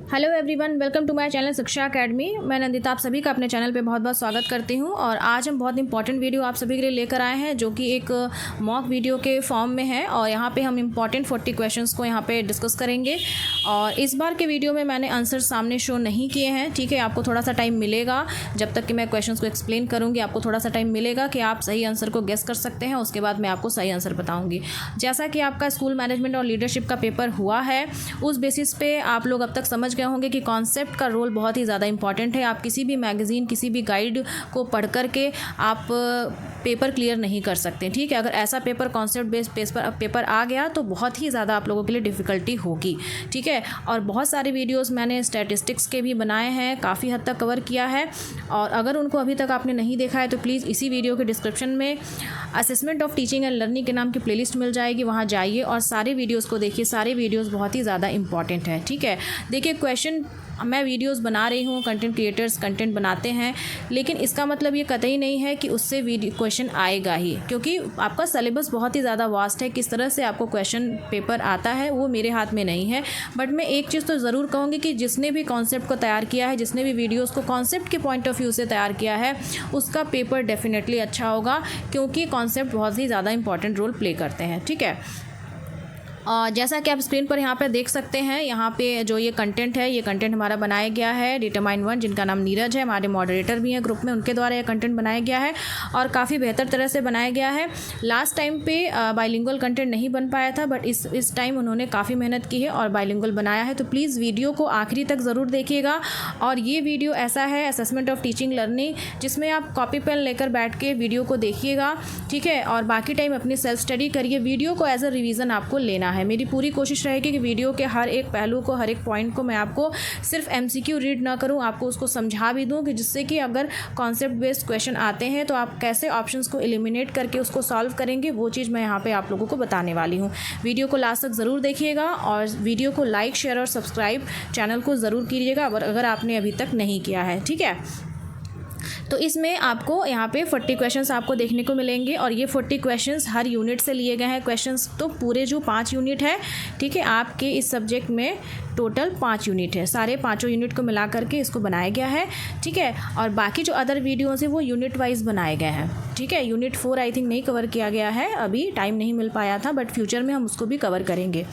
Hello everyone, welcome to my channel Shiksha academy. मैं नंदिता आप सभी का अपने चैनल पे बहुत बहुत स्वागत करती हूँ। और आज हम बहुत इंपॉर्टेंट वीडियो आप सभी के लिए लेकर आए हैं, जो कि एक मॉक वीडियो के फॉर्म में है। और यहाँ पे हम इंपॉर्टेंट 40 क्वेश्चंस को यहाँ पे डिस्कस करेंगे। और इस बार के वीडियो में मैंने आंसर सामने शो नहीं किए हैं, ठीक है। आपको थोड़ा सा टाइम मिलेगा, जब तक कि मैं क्वेश्चन को एक्सप्लेन करूँगी आपको थोड़ा सा टाइम मिलेगा कि आप सही आंसर को गेस कर सकते हैं। उसके बाद मैं आपको सही आंसर बताऊँगी। जैसा कि आपका स्कूल मैनेजमेंट और लीडरशिप का पेपर हुआ है, उस बेसिस पे आप लोग अब तक समझ गए होंगे कि कॉन्सेप्ट का रोल बहुत ही ज़्यादा इंपॉर्टेंट है। आप किसी भी मैगज़ीन, किसी भी गाइड को पढ़ करके आप पेपर क्लियर नहीं कर सकते, ठीक है। अगर ऐसा पेपर कॉन्सेप्ट बेस्ड पेपर आ गया तो बहुत ही ज़्यादा आप लोगों के लिए डिफ़िकल्टी होगी, ठीक है। और बहुत सारे वीडियोस मैंने स्टैटिस्टिक्स के भी बनाए हैं, काफ़ी हद तक कवर किया है। और अगर उनको अभी तक आपने नहीं देखा है तो प्लीज़ इसी वीडियो के डिस्क्रिप्शन में assessment of teaching and learning के नाम की प्लेलिस्ट मिल जाएगी, वहाँ जाइए और सारे वीडियोज़ को देखिए। सारे वीडियोज़ बहुत ही ज़्यादा इंपॉर्टेंट है, ठीक है। देखिए, क्वेश्चन मैं वीडियोस बना रही हूँ, कंटेंट क्रिएटर्स कंटेंट बनाते हैं, लेकिन इसका मतलब ये कतई नहीं है कि उससे क्वेश्चन आएगा ही, क्योंकि आपका सिलेबस बहुत ही ज़्यादा वास्ट है। किस तरह से आपको क्वेश्चन पेपर आता है वो मेरे हाथ में नहीं है। बट मैं एक चीज़ तो ज़रूर कहूँगी कि जिसने भी कॉन्सेप्ट को तैयार किया है, जिसने भी वीडियोस को कॉन्सेप्ट के पॉइंट ऑफ व्यू से तैयार किया है, उसका पेपर डेफिनेटली अच्छा होगा, क्योंकि कॉन्सेप्ट बहुत ही ज़्यादा इंपॉर्टेंट रोल प्ले करते हैं, ठीक है। जैसा कि आप स्क्रीन पर यहाँ पे देख सकते हैं, यहाँ पे जो ये कंटेंट है, ये कंटेंट हमारा बनाया गया है डिटरमाइन 1, जिनका नाम नीरज है, हमारे मॉडरेटर भी हैं ग्रुप में, उनके द्वारा ये कंटेंट बनाया गया है और काफ़ी बेहतर तरह से बनाया गया है। लास्ट टाइम पे बाइलिंगुअल कंटेंट नहीं बन पाया था, बट इस टाइम उन्होंने काफ़ी मेहनत की है और बाइलिंगुअल बनाया है। तो प्लीज़ वीडियो को आखिरी तक ज़रूर देखिएगा। और ये वीडियो ऐसा है, असेसमेंट ऑफ टीचिंग लर्निंग, जिसमें आप कॉपी पेन लेकर बैठ के वीडियो को देखिएगा, ठीक है। और बाकी टाइम अपनी सेल्फ स्टडी करिए। वीडियो को एज अ रिवीजन आपको लेना है। मेरी पूरी कोशिश रहेगी कि वीडियो के हर एक पहलू को, हर एक पॉइंट को मैं आपको सिर्फ MCQ रीड ना करूं, आपको उसको समझा भी दूं, कि जिससे कि अगर कॉन्सेप्ट बेस्ड क्वेश्चन आते हैं तो आप कैसे ऑप्शंस को एलिमिनेट करके उसको सॉल्व करेंगे, वो चीज़ मैं यहाँ पे आप लोगों को बताने वाली हूँ। वीडियो को लास्ट तक ज़रूर देखिएगा और वीडियो को लाइक, शेयर और सब्सक्राइब चैनल को ज़रूर कीजिएगा अगर आपने अभी तक नहीं किया है, ठीक है। तो इसमें आपको यहाँ पे 40 क्वेश्चंस आपको देखने को मिलेंगे और ये 40 क्वेश्चंस हर यूनिट से लिए गए हैं। क्वेश्चंस तो पूरे जो 5 यूनिट है, ठीक है, आपके इस सब्जेक्ट में टोटल 5 यूनिट है, सारे 5 यूनिट को मिला करके इसको बनाया गया है, ठीक है। और बाकी जो अदर वीडियोज़ हैं वो यूनिट वाइज बनाए गए हैं, ठीक है। यूनिट 4 आई थिंक नहीं कवर किया गया है, अभी टाइम नहीं मिल पाया था, बट फ्यूचर में हम उसको भी कवर करेंगे।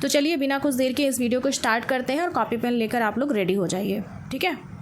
तो चलिए बिना कुछ देर के इस वीडियो को स्टार्ट करते हैं और कॉपी पेन लेकर आप लोग रेडी हो जाइए, ठीक है।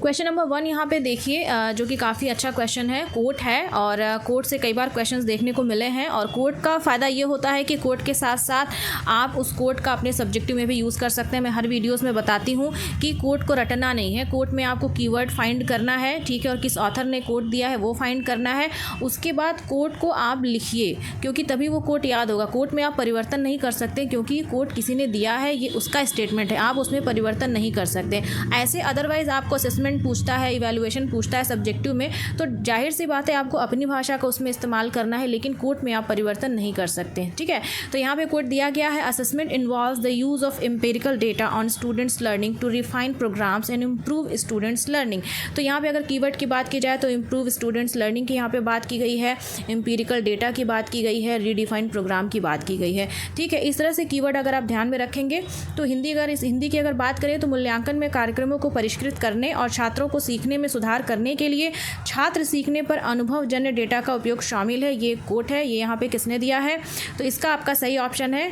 क्वेश्चन नंबर 1 यहाँ पे देखिए, जो कि काफ़ी अच्छा क्वेश्चन है। कोट है और कोट से कई बार क्वेश्चंस देखने को मिले हैं। और कोट का फ़ायदा ये होता है कि कोट के साथ साथ आप उस कोट का अपने सब्जेक्टिव में भी यूज़ कर सकते हैं। मैं हर वीडियोस में बताती हूँ कि कोट को रटना नहीं है, कोट में आपको कीवर्ड फाइंड करना है, ठीक है, और किस ऑथर ने कोट दिया है वो फाइंड करना है। उसके बाद कोट को आप लिखिए, क्योंकि तभी वो कोट याद होगा। कोट में आप परिवर्तन नहीं कर सकते, क्योंकि कोट किसी ने दिया है, ये उसका स्टेटमेंट है, आप उसमें परिवर्तन नहीं कर सकते। ऐसे अदरवाइज़ आपको असेसमेंट पूछता है, इवैल्यूएशन पूछता है सब्जेक्टिव में, तो जाहिर सी बात है आपको अपनी भाषा का उसमें इस्तेमाल करना है, लेकिन कोट में आप परिवर्तन नहीं कर सकते, ठीक है। तो यहाँ पे कोट दिया गया है, assessment involves the use of empirical data on students learning to refine programmes and improve students learning. तो यहाँ पे अगर कीवर्ड की बात की जाए तो इम्प्रूव स्टूडेंट्स लर्निंग की यहाँ पे बात की गई है, एम्पिरिकल डेटा की बात की गई है, रीडिफाइंड प्रोग्राम की बात की गई है, ठीक है। इस तरह से कीवर्ड अगर आप ध्यान में रखेंगे तो हिंदी की अगर बात करें तो मूल्यांकन में कार्यक्रमों को परिष्कृत करने और छात्रों को सीखने में सुधार करने के लिए छात्र सीखने पर अनुभवजन्य डेटा का उपयोग शामिल है। ये कोट है, ये यहाँ पे किसने दिया है, तो इसका आपका सही ऑप्शन है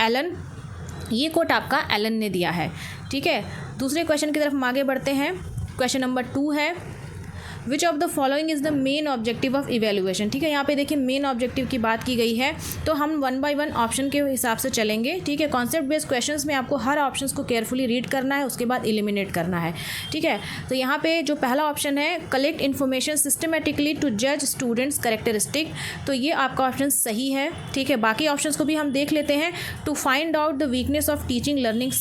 एलन। ये कोट आपका एलन ने दिया है, ठीक है। दूसरे क्वेश्चन की तरफ हम आगे बढ़ते हैं। क्वेश्चन नंबर 2 है, which of the following is the main objective of evaluation, ठीक है। यहाँ पे देखिए मेन ऑब्जेक्टिव की बात की गई है, तो हम 1 बाय 1 ऑप्शन के हिसाब से चलेंगे, ठीक है। कॉन्सेप्ट बेस्ड क्वेश्चंस में आपको हर ऑप्शंस को केयरफुली रीड करना है, उसके बाद एलिमिनेट करना है, ठीक है। तो यहाँ पे जो पहला ऑप्शन है, कलेक्ट इन्फॉर्मेशन सिस्टमेटिकली टू जज स्टूडेंट्स कैरेक्टरिस्टिक, तो ये आपका ऑप्शन सही है, ठीक है। बाकी ऑप्शंस को भी हम देख लेते हैं। To find out the weakness of teaching learning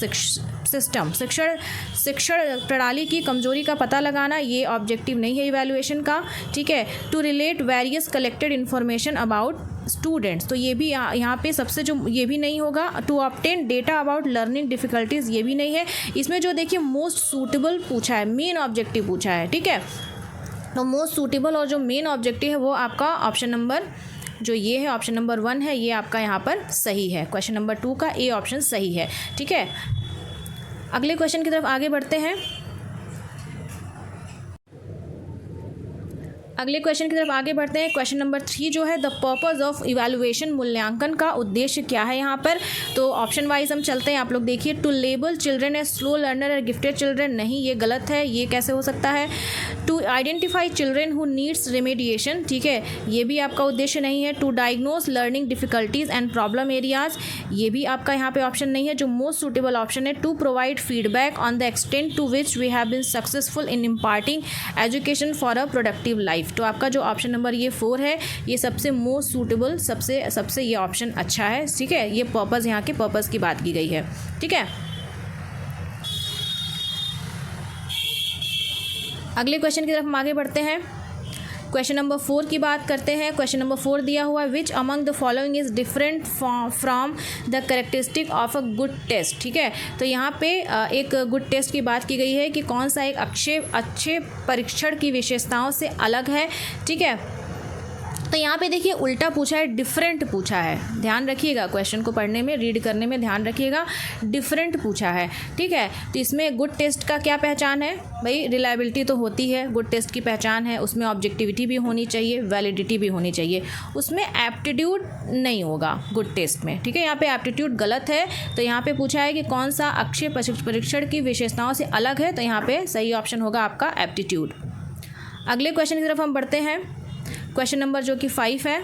system, शिक्षण प्रणाली की कमजोरी का पता लगाना, ये ऑब्जेक्टिव नहीं है इवैल्यूएशन का, ठीक है। To relate various collected information about students, तो ये भी यहाँ पे सबसे जो ये भी नहीं होगा। To obtain data about learning difficulties, ये भी नहीं है। इसमें जो देखिए मोस्ट सूटेबल पूछा है, मेन ऑब्जेक्टिव पूछा है, ठीक है। तो मोस्ट सूटेबल और जो मेन ऑब्जेक्टिव है वो आपका ऑप्शन नंबर जो ये है ऑप्शन नंबर 1 है, ये आपका यहाँ पर सही है। क्वेश्चन नंबर 2 का ए ऑप्शन सही है। ठीक है, अगले क्वेश्चन की तरफ आगे बढ़ते हैं। अगले क्वेश्चन की तरफ आगे बढ़ते हैं। क्वेश्चन नंबर 3 जो है, द पर्पज़ ऑफ इवैल्यूएशन, मूल्यांकन का उद्देश्य क्या है यहाँ पर। तो ऑप्शन वाइज हम चलते हैं, आप लोग देखिए। To label children as slow learner और गिफ्टेड चिल्ड्रन, नहीं ये गलत है, ये कैसे हो सकता है। To identify children who needs remediation, ठीक है, ये भी आपका उद्देश्य नहीं है। To diagnose learning difficulties and problem areas, ये भी आपका यहाँ पे ऑप्शन नहीं है। जो मोस्ट सूटेबल ऑप्शन है, to provide feedback on the extent to which we have been successful in imparting education for a productive life. तो आपका जो ऑप्शन नंबर ये 4 है, ये सबसे मोस्ट सूटेबल, सबसे ये ऑप्शन अच्छा है। ठीक है, ये पर्पज़, यहाँ के पर्पज़ की बात की गई है। ठीक है, अगले क्वेश्चन की तरफ हम आगे बढ़ते हैं। क्वेश्चन नंबर 4 की बात करते हैं। क्वेश्चन नंबर 4 दिया हुआ है, which among the following is different from the characteristic of a good test. ठीक है, तो यहाँ पे एक गुड टेस्ट की बात की गई है कि कौन सा एक अच्छे परीक्षण की विशेषताओं से अलग है। ठीक है, तो यहाँ पे देखिए उल्टा पूछा है, डिफरेंट पूछा है। ध्यान रखिएगा, क्वेश्चन को पढ़ने में, रीड करने में ध्यान रखिएगा, डिफरेंट पूछा है। ठीक है, तो इसमें गुड टेस्ट का क्या पहचान है भाई, रिलायबिलिटी तो होती है, गुड टेस्ट की पहचान है, उसमें ऑब्जेक्टिविटी भी होनी चाहिए, वैलिडिटी भी होनी चाहिए, उसमें एप्टीट्यूड नहीं होगा गुड टेस्ट में। ठीक है, यहाँ पे एप्टीट्यूड गलत है, तो यहाँ पे पूछा है कि कौन सा अक्षय परीक्षण की विशेषताओं से अलग है, तो यहाँ पे सही ऑप्शन होगा आपका एप्टीट्यूड। अगले क्वेश्चन की तरफ हम बढ़ते हैं। क्वेश्चन नंबर जो कि 5 है,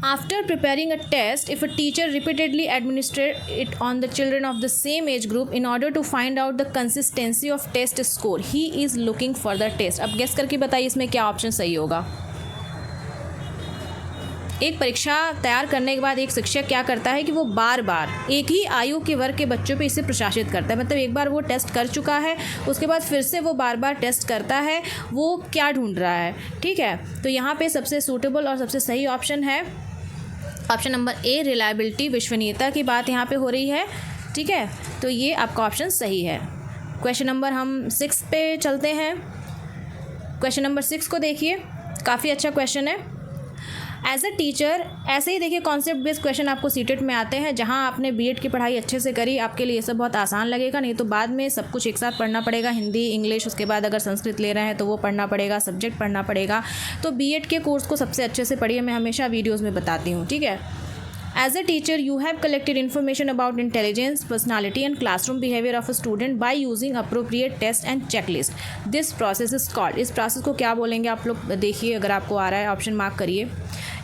after preparing a test if a teacher repeatedly administrate it on the children of the same age group in order to find out the consistency of test score, he is looking for the test. अब guess करके बताइए इसमें क्या option सही होगा। एक परीक्षा तैयार करने के बाद एक शिक्षक क्या करता है कि वो बार बार एक ही आयु के वर्ग के बच्चों पे इसे प्रशासित करता है। मतलब एक बार वो टेस्ट कर चुका है, उसके बाद फिर से वो बार बार टेस्ट करता है, वो क्या ढूंढ रहा है। ठीक है, तो यहाँ पे सबसे सूटेबल और सबसे सही ऑप्शन है ऑप्शन नंबर ए, रिलायबिलिटी, विश्वसनीयता की बात यहाँ पे हो रही है। ठीक है, तो ये आपका ऑप्शन सही है। क्वेश्चन नंबर हम 6 पे चलते हैं। क्वेश्चन नंबर 6 को देखिए, काफ़ी अच्छा क्वेश्चन है। एज अ टीचर, ऐसे ही देखिए कॉन्सेप्ट बेस्ड क्वेश्चन आपको सीटेट में आते हैं। जहां आपने बीएड की पढ़ाई अच्छे से करी, आपके लिए ये सब बहुत आसान लगेगा, नहीं तो बाद में सब कुछ एक साथ पढ़ना पड़ेगा, हिंदी इंग्लिश, उसके बाद अगर संस्कृत ले रहे हैं तो वो पढ़ना पड़ेगा, सब्जेक्ट पढ़ना पड़ेगा। तो बीएड के कोर्स को सबसे अच्छे से पढ़िए, मैं हमेशा वीडियोज़ में बताती हूँ। ठीक है, As a teacher, you have collected information about intelligence, personality and classroom behavior of a student by using appropriate test and checklist. This process is called, इस प्रोसेस को क्या बोलेंगे आप लोग देखिए, अगर आपको आ रहा है ऑप्शन मार्क करिए।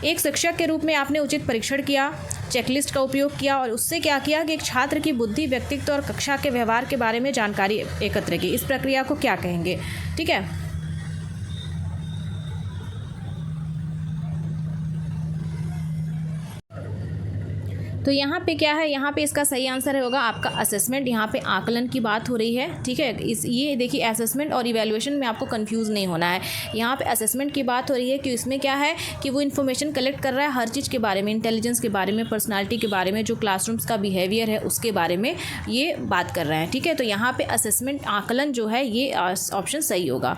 एक शिक्षक के रूप में आपने उचित परीक्षण किया, चेकलिस्ट का उपयोग किया और उससे क्या किया कि एक छात्र की बुद्धि, व्यक्तित्व और कक्षा के व्यवहार के बारे में जानकारी एकत्र की। इस प्रक्रिया को क्या कहेंगे। ठीक है, तो यहाँ पे क्या है, यहाँ पे इसका सही आंसर होगा आपका असेसमेंट। यहाँ पे आकलन की बात हो रही है। ठीक है, ये देखिए असेसमेंट और इवैल्यूएशन में आपको कंफ्यूज नहीं होना है। यहाँ पे असेसमेंट की बात हो रही है कि इसमें क्या है कि वो इन्फॉर्मेशन कलेक्ट कर रहा है हर चीज़ के बारे में, इंटेलिजेंस के बारे में, पर्सनालिटी के बारे में, जो क्लासरूम्स का बिहेवियर है उसके बारे में ये बात कर रहे हैं। ठीक है, तो यहाँ पर असेसमेंट, आकलन जो है ये ऑप्शन सही होगा।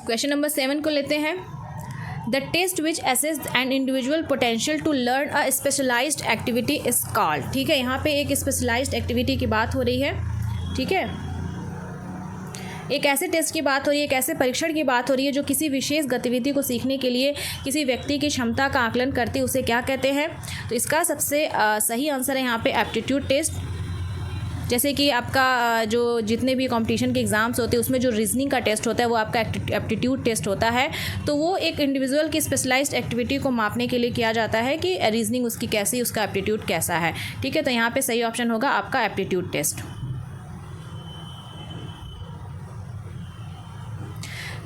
क्वेश्चन नंबर 7 को लेते हैं। The test which assess an individual potential to learn a specialised activity is called. ठीक है, यहाँ पे एक स्पेशलाइज्ड एक्टिविटी की बात हो रही है। ठीक है, एक ऐसे टेस्ट की बात हो रही है, एक ऐसे परीक्षण की बात हो रही है जो किसी विशेष गतिविधि को सीखने के लिए किसी व्यक्ति की क्षमता का आकलन करती है, उसे क्या कहते हैं। तो इसका सबसे सही आंसर है यहाँ पे एप्टीट्यूड टेस्ट। जैसे कि आपका जो जितने भी कंपटीशन के एग्ज़ाम्स होते हैं उसमें जो रीजनिंग का टेस्ट होता है वो आपका एप्टीट्यूड टेस्ट होता है। तो वो एक इंडिविजुअल की स्पेशलाइज्ड एक्टिविटी को मापने के लिए किया जाता है कि रीजनिंग उसकी कैसी, उसका एप्टीट्यूड कैसा है। ठीक है, तो यहाँ पे सही ऑप्शन होगा आपका एप्टीट्यूड टेस्ट।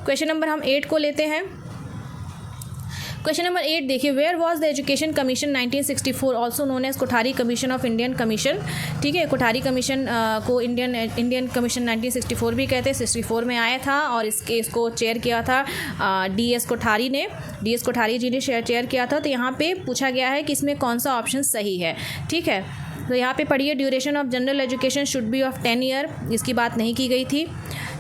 क्वेश्चन नंबर हम 8 को लेते हैं। क्वेश्चन नंबर 8 देखिए, where was the education commission 1964 also known as Kothari commission of Indian commission. ठीक है, कोठारी कमीशन को इंडियन कमीशन 1964 भी कहते हैं। 64 में आया था और इसको चेयर किया था DS कोठारी जी ने चेयर किया था। तो यहाँ पे पूछा गया है कि इसमें कौन सा ऑप्शन सही है। ठीक है, तो यहाँ पे पढ़िए, duration of general education should be of 10 year, इसकी बात नहीं की गई थी।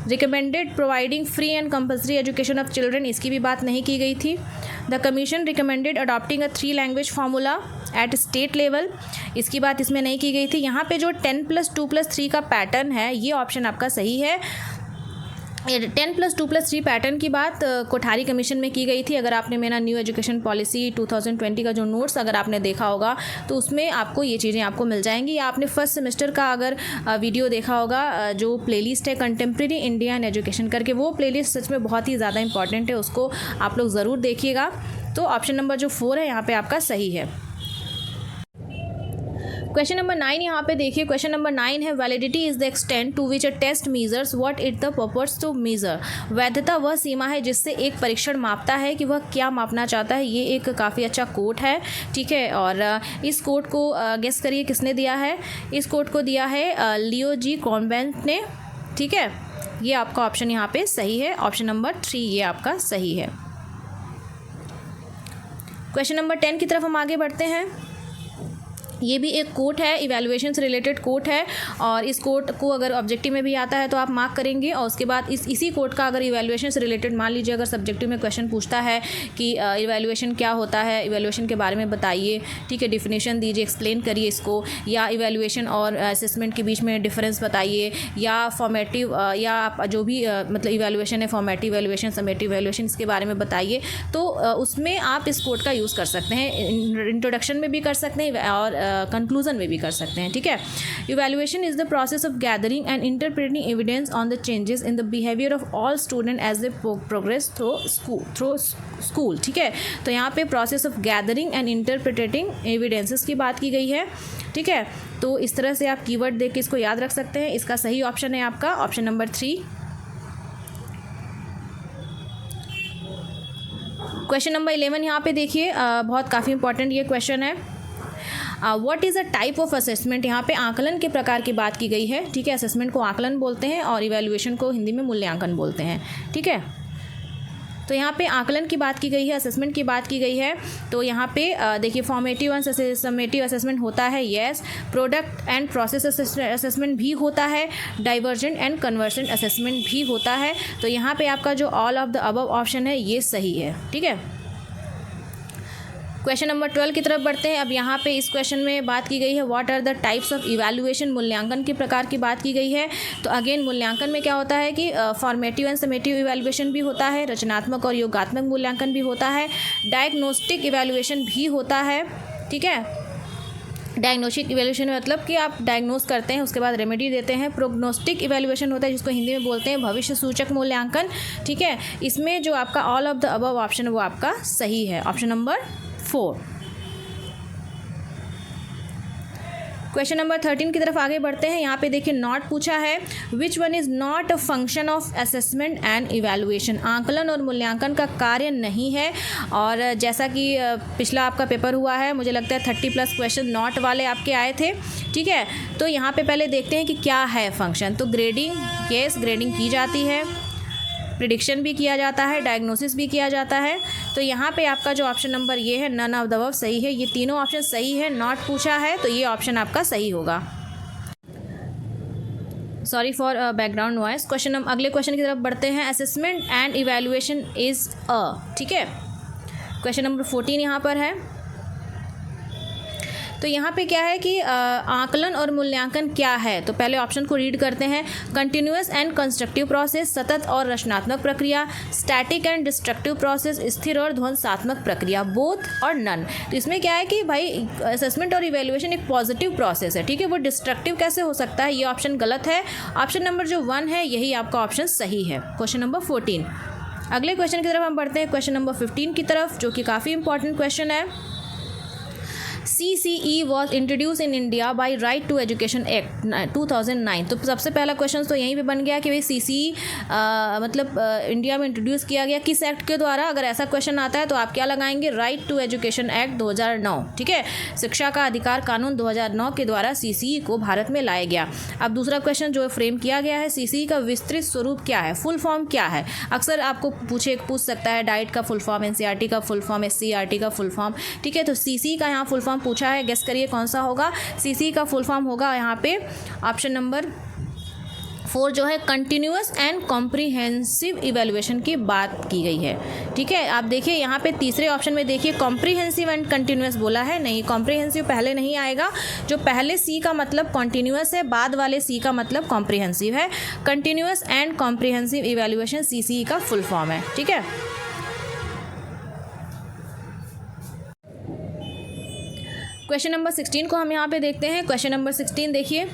Recommended providing free and compulsory education of children, इसकी भी बात नहीं की गई थी। The commission recommended adopting a 3 language formula at state level, इसकी बात इसमें नहीं की गई थी। यहाँ पे जो 10+2+3 का पैटर्न है, ये ऑप्शन आपका सही है। 10+2+3 पैटर्न की बात कोठारी कमीशन में की गई थी। अगर आपने मेरा न्यू एजुकेशन पॉलिसी 2020 का जो नोट्स अगर आपने देखा होगा तो उसमें आपको ये चीज़ें आपको मिल जाएंगी। या आपने फर्स्ट सेमेस्टर का अगर वीडियो देखा होगा, जो प्लेलिस्ट है कंटेम्प्रेरी इंडिया एंड एजुकेशन करके, वो प्लेलिस्ट सच में बहुत ही ज़्यादा इंपॉर्टेंट है, उसको आप लोग ज़रूर देखिएगा। तो ऑप्शन नंबर जो 4 है यहाँ पे आपका सही है। क्वेश्चन नंबर 9 यहाँ पे देखिए, क्वेश्चन नंबर 9 है, validity is the extent to which a test measures what it the purpose to measure. वैधता वह सीमा है जिससे एक परीक्षण मापता है कि वह क्या मापना चाहता है। ये एक काफ़ी अच्छा कोट है। ठीक है, और इस कोट को गेस करिए किसने दिया है। इस कोट को दिया है लियो जी कॉन्वेंट ने। ठीक है, ये आपका ऑप्शन यहाँ पे सही है, ऑप्शन नंबर 3 ये आपका सही है। क्वेश्चन नंबर 10 की तरफ हम आगे बढ़ते हैं। ये भी एक कोट है, इवैल्यूएशन से रिलेटेड कोट है, और इस कोट को अगर ऑब्जेक्टिव में भी आता है तो आप मार्क करेंगे। और उसके बाद इसी कोट का अगर इवैल्यूएशन से रिलेटेड, मान लीजिए अगर सब्जेक्टिव में क्वेश्चन पूछता है कि इवैल्यूएशन क्या होता है, इवैल्यूएशन के बारे में बताइए। ठीक है, डिफिनेशन दीजिए, एक्सप्लेन करिए इसको, या इवैल्यूएशन और असेसमेंट के बीच में डिफरेंस बताइए, या फॉर्मेटिव या आप जो भी मतलब इवैल्यूएशन है, फॉर्मेटिव इवैल्यूएशन, समेटिव इवैल्यूएशन, इसके बारे में बताइए। तो उसमें आप इस कोट का यूज़ कर सकते हैं, इंट्रोडक्शन में भी कर सकते हैं और कंक्लूजन में भी कर सकते हैं। ठीक है, evaluation is the process of gathering and interpreting evidence on the changes in the behaviour of all student as they progress through school. ठीक है, तो यहाँ पे process of gathering and interpreting evidences की बात की गई है। ठीक है, तो इस तरह से आप कीवर्ड देख के इसको याद रख सकते हैं। इसका सही ऑप्शन है आपका ऑप्शन नंबर 3। क्वेश्चन नंबर 11 यहाँ पे देखिए, बहुत काफ़ी इंपॉर्टेंट ये क्वेश्चन है। What is a type of assessment, यहाँ पे आकलन के प्रकार की बात की गई है। ठीक है, असेसमेंट को आकलन बोलते हैं और इवैल्यूएशन को हिंदी में मूल्यांकन बोलते हैं। ठीक है, तो यहाँ पे आकलन की बात की गई है, असेसमेंट की बात की गई है। तो यहाँ पे देखिए, फॉर्मेटिव एंड समेटिव असेसमेंट होता है, yes. Product and process assessment भी होता है, डाइवर्जेंट एंड कन्वर्जेंट असेसमेंट भी होता है। तो यहाँ पे आपका जो all of the above option है ये सही है। ठीक है, क्वेश्चन नंबर 12 की तरफ बढ़ते हैं। अब यहाँ पे इस क्वेश्चन में बात की गई है, what are the types of evaluation, मूल्यांकन के प्रकार की बात की गई है। तो अगेन मूल्यांकन में क्या होता है कि फॉर्मेटिव एंड समेटिव इवैल्यूएशन भी होता है, रचनात्मक और योगात्मक मूल्यांकन भी होता है, डायग्नोस्टिक इवैल्यूएशन भी होता है। ठीक है, डायग्नोस्टिक इवैल्यूएशन मतलब कि आप डायग्नोस करते हैं, उसके बाद रेमेडी देते हैं। प्रोग्नोस्टिक इवैल्यूएशन होता है, जिसको हिंदी में बोलते हैं भविष्य सूचक मूल्यांकन। ठीक है, इसमें जो आपका all of the above option है वो आपका सही है, ऑप्शन नंबर 4। क्वेश्चन नंबर 13 की तरफ आगे बढ़ते हैं। यहाँ पे देखिए, नॉट पूछा है, विच one is not a function of assessment and evaluation, आकलन और मूल्यांकन का कार्य नहीं है। और जैसा कि पिछला आपका पेपर हुआ है, मुझे लगता है 30+ क्वेश्चन नॉट वाले आपके आए थे। ठीक है, तो यहाँ पे पहले देखते हैं कि क्या है फंक्शन। तो ग्रेडिंग, यस, ग्रेडिंग की जाती है, प्रिडिक्शन भी किया जाता है, डायग्नोसिस भी किया जाता है। तो यहाँ पे आपका जो ऑप्शन नंबर ये है, नन ऑफ द अबव सही है। ये तीनों ऑप्शन सही है। नॉट पूछा है तो ये ऑप्शन आपका सही होगा। Sorry for background noise. अगले क्वेश्चन की तरफ बढ़ते हैं। असेसमेंट एंड इवैल्यूएशन इज़ ठीक है, क्वेश्चन नंबर 14 यहाँ पर है। तो यहाँ पे क्या है कि आकलन और मूल्यांकन क्या है। तो पहले ऑप्शन को रीड करते हैं। कंटिन्यूअस एंड कंस्ट्रक्टिव प्रोसेस, सतत और रचनात्मक प्रक्रिया, स्टैटिक एंड डिस्ट्रक्टिव प्रोसेस, स्थिर और ध्वंसात्मक प्रक्रिया, बोथ और नन। तो इसमें क्या है कि भाई असेसमेंट और इवैल्यूएशन एक पॉजिटिव प्रोसेस है। ठीक है, वो डिस्ट्रक्टिव कैसे हो सकता है, ये ऑप्शन गलत है। ऑप्शन नंबर जो 1 है यही आपका ऑप्शन सही है, क्वेश्चन नंबर 14। अगले क्वेश्चन की तरफ हम बढ़ते हैं, क्वेश्चन नंबर 15 की तरफ, जो कि काफ़ी इंपॉर्टेंट क्वेश्चन है। CCE was introduced in India by Right to Education Act 2009। तो सबसे पहला क्वेश्चन तो यहीं पे बन गया कि भाई CCE मतलब इंडिया में इंट्रोड्यूस किया गया किस एक्ट के द्वारा। अगर ऐसा क्वेश्चन आता है तो आप क्या लगाएंगे, राइट टू एजुकेशन एक्ट 2009। ठीक है, शिक्षा का अधिकार कानून 2009 के द्वारा CCE को भारत में लाया गया। अब दूसरा क्वेश्चन जो फ्रेम किया गया है, CCE का विस्तृत स्वरूप क्या है, फुल फॉर्म क्या है। अक्सर आपको पूछ सकता है डाइट का फुल फॉर्म, NCERT का फुल फॉर्म, SCERT का फुल फॉर्म। ठीक है, तो CCE का यहाँ फुल फॉर्म पूछा है, गेस करिए कौन सा होगा। CCE का फुल फॉर्म होगा यहाँ पे ऑप्शन नंबर 4 जो है कंटिन्यूअस एंड कॉम्प्रिहेंसिव इवैल्यूएशन की बात की गई है। ठीक है, आप देखिए यहाँ पे तीसरे ऑप्शन में देखिए कॉम्प्रिहेंसिव एंड कंटिन्यूअस बोला है, नहीं कॉम्प्रिहेंसिव पहले नहीं आएगा। जो पहले C का मतलब कॉन्टिन्यूअस है, बाद वाले C का मतलब कॉम्प्रिहेंसिव है। Continuous and comprehensive evaluation CCE का फुल फॉर्म है। ठीक है, क्वेश्चन नंबर 16 को हम यहाँ पे देखते हैं। क्वेश्चन नंबर 16 देखिए,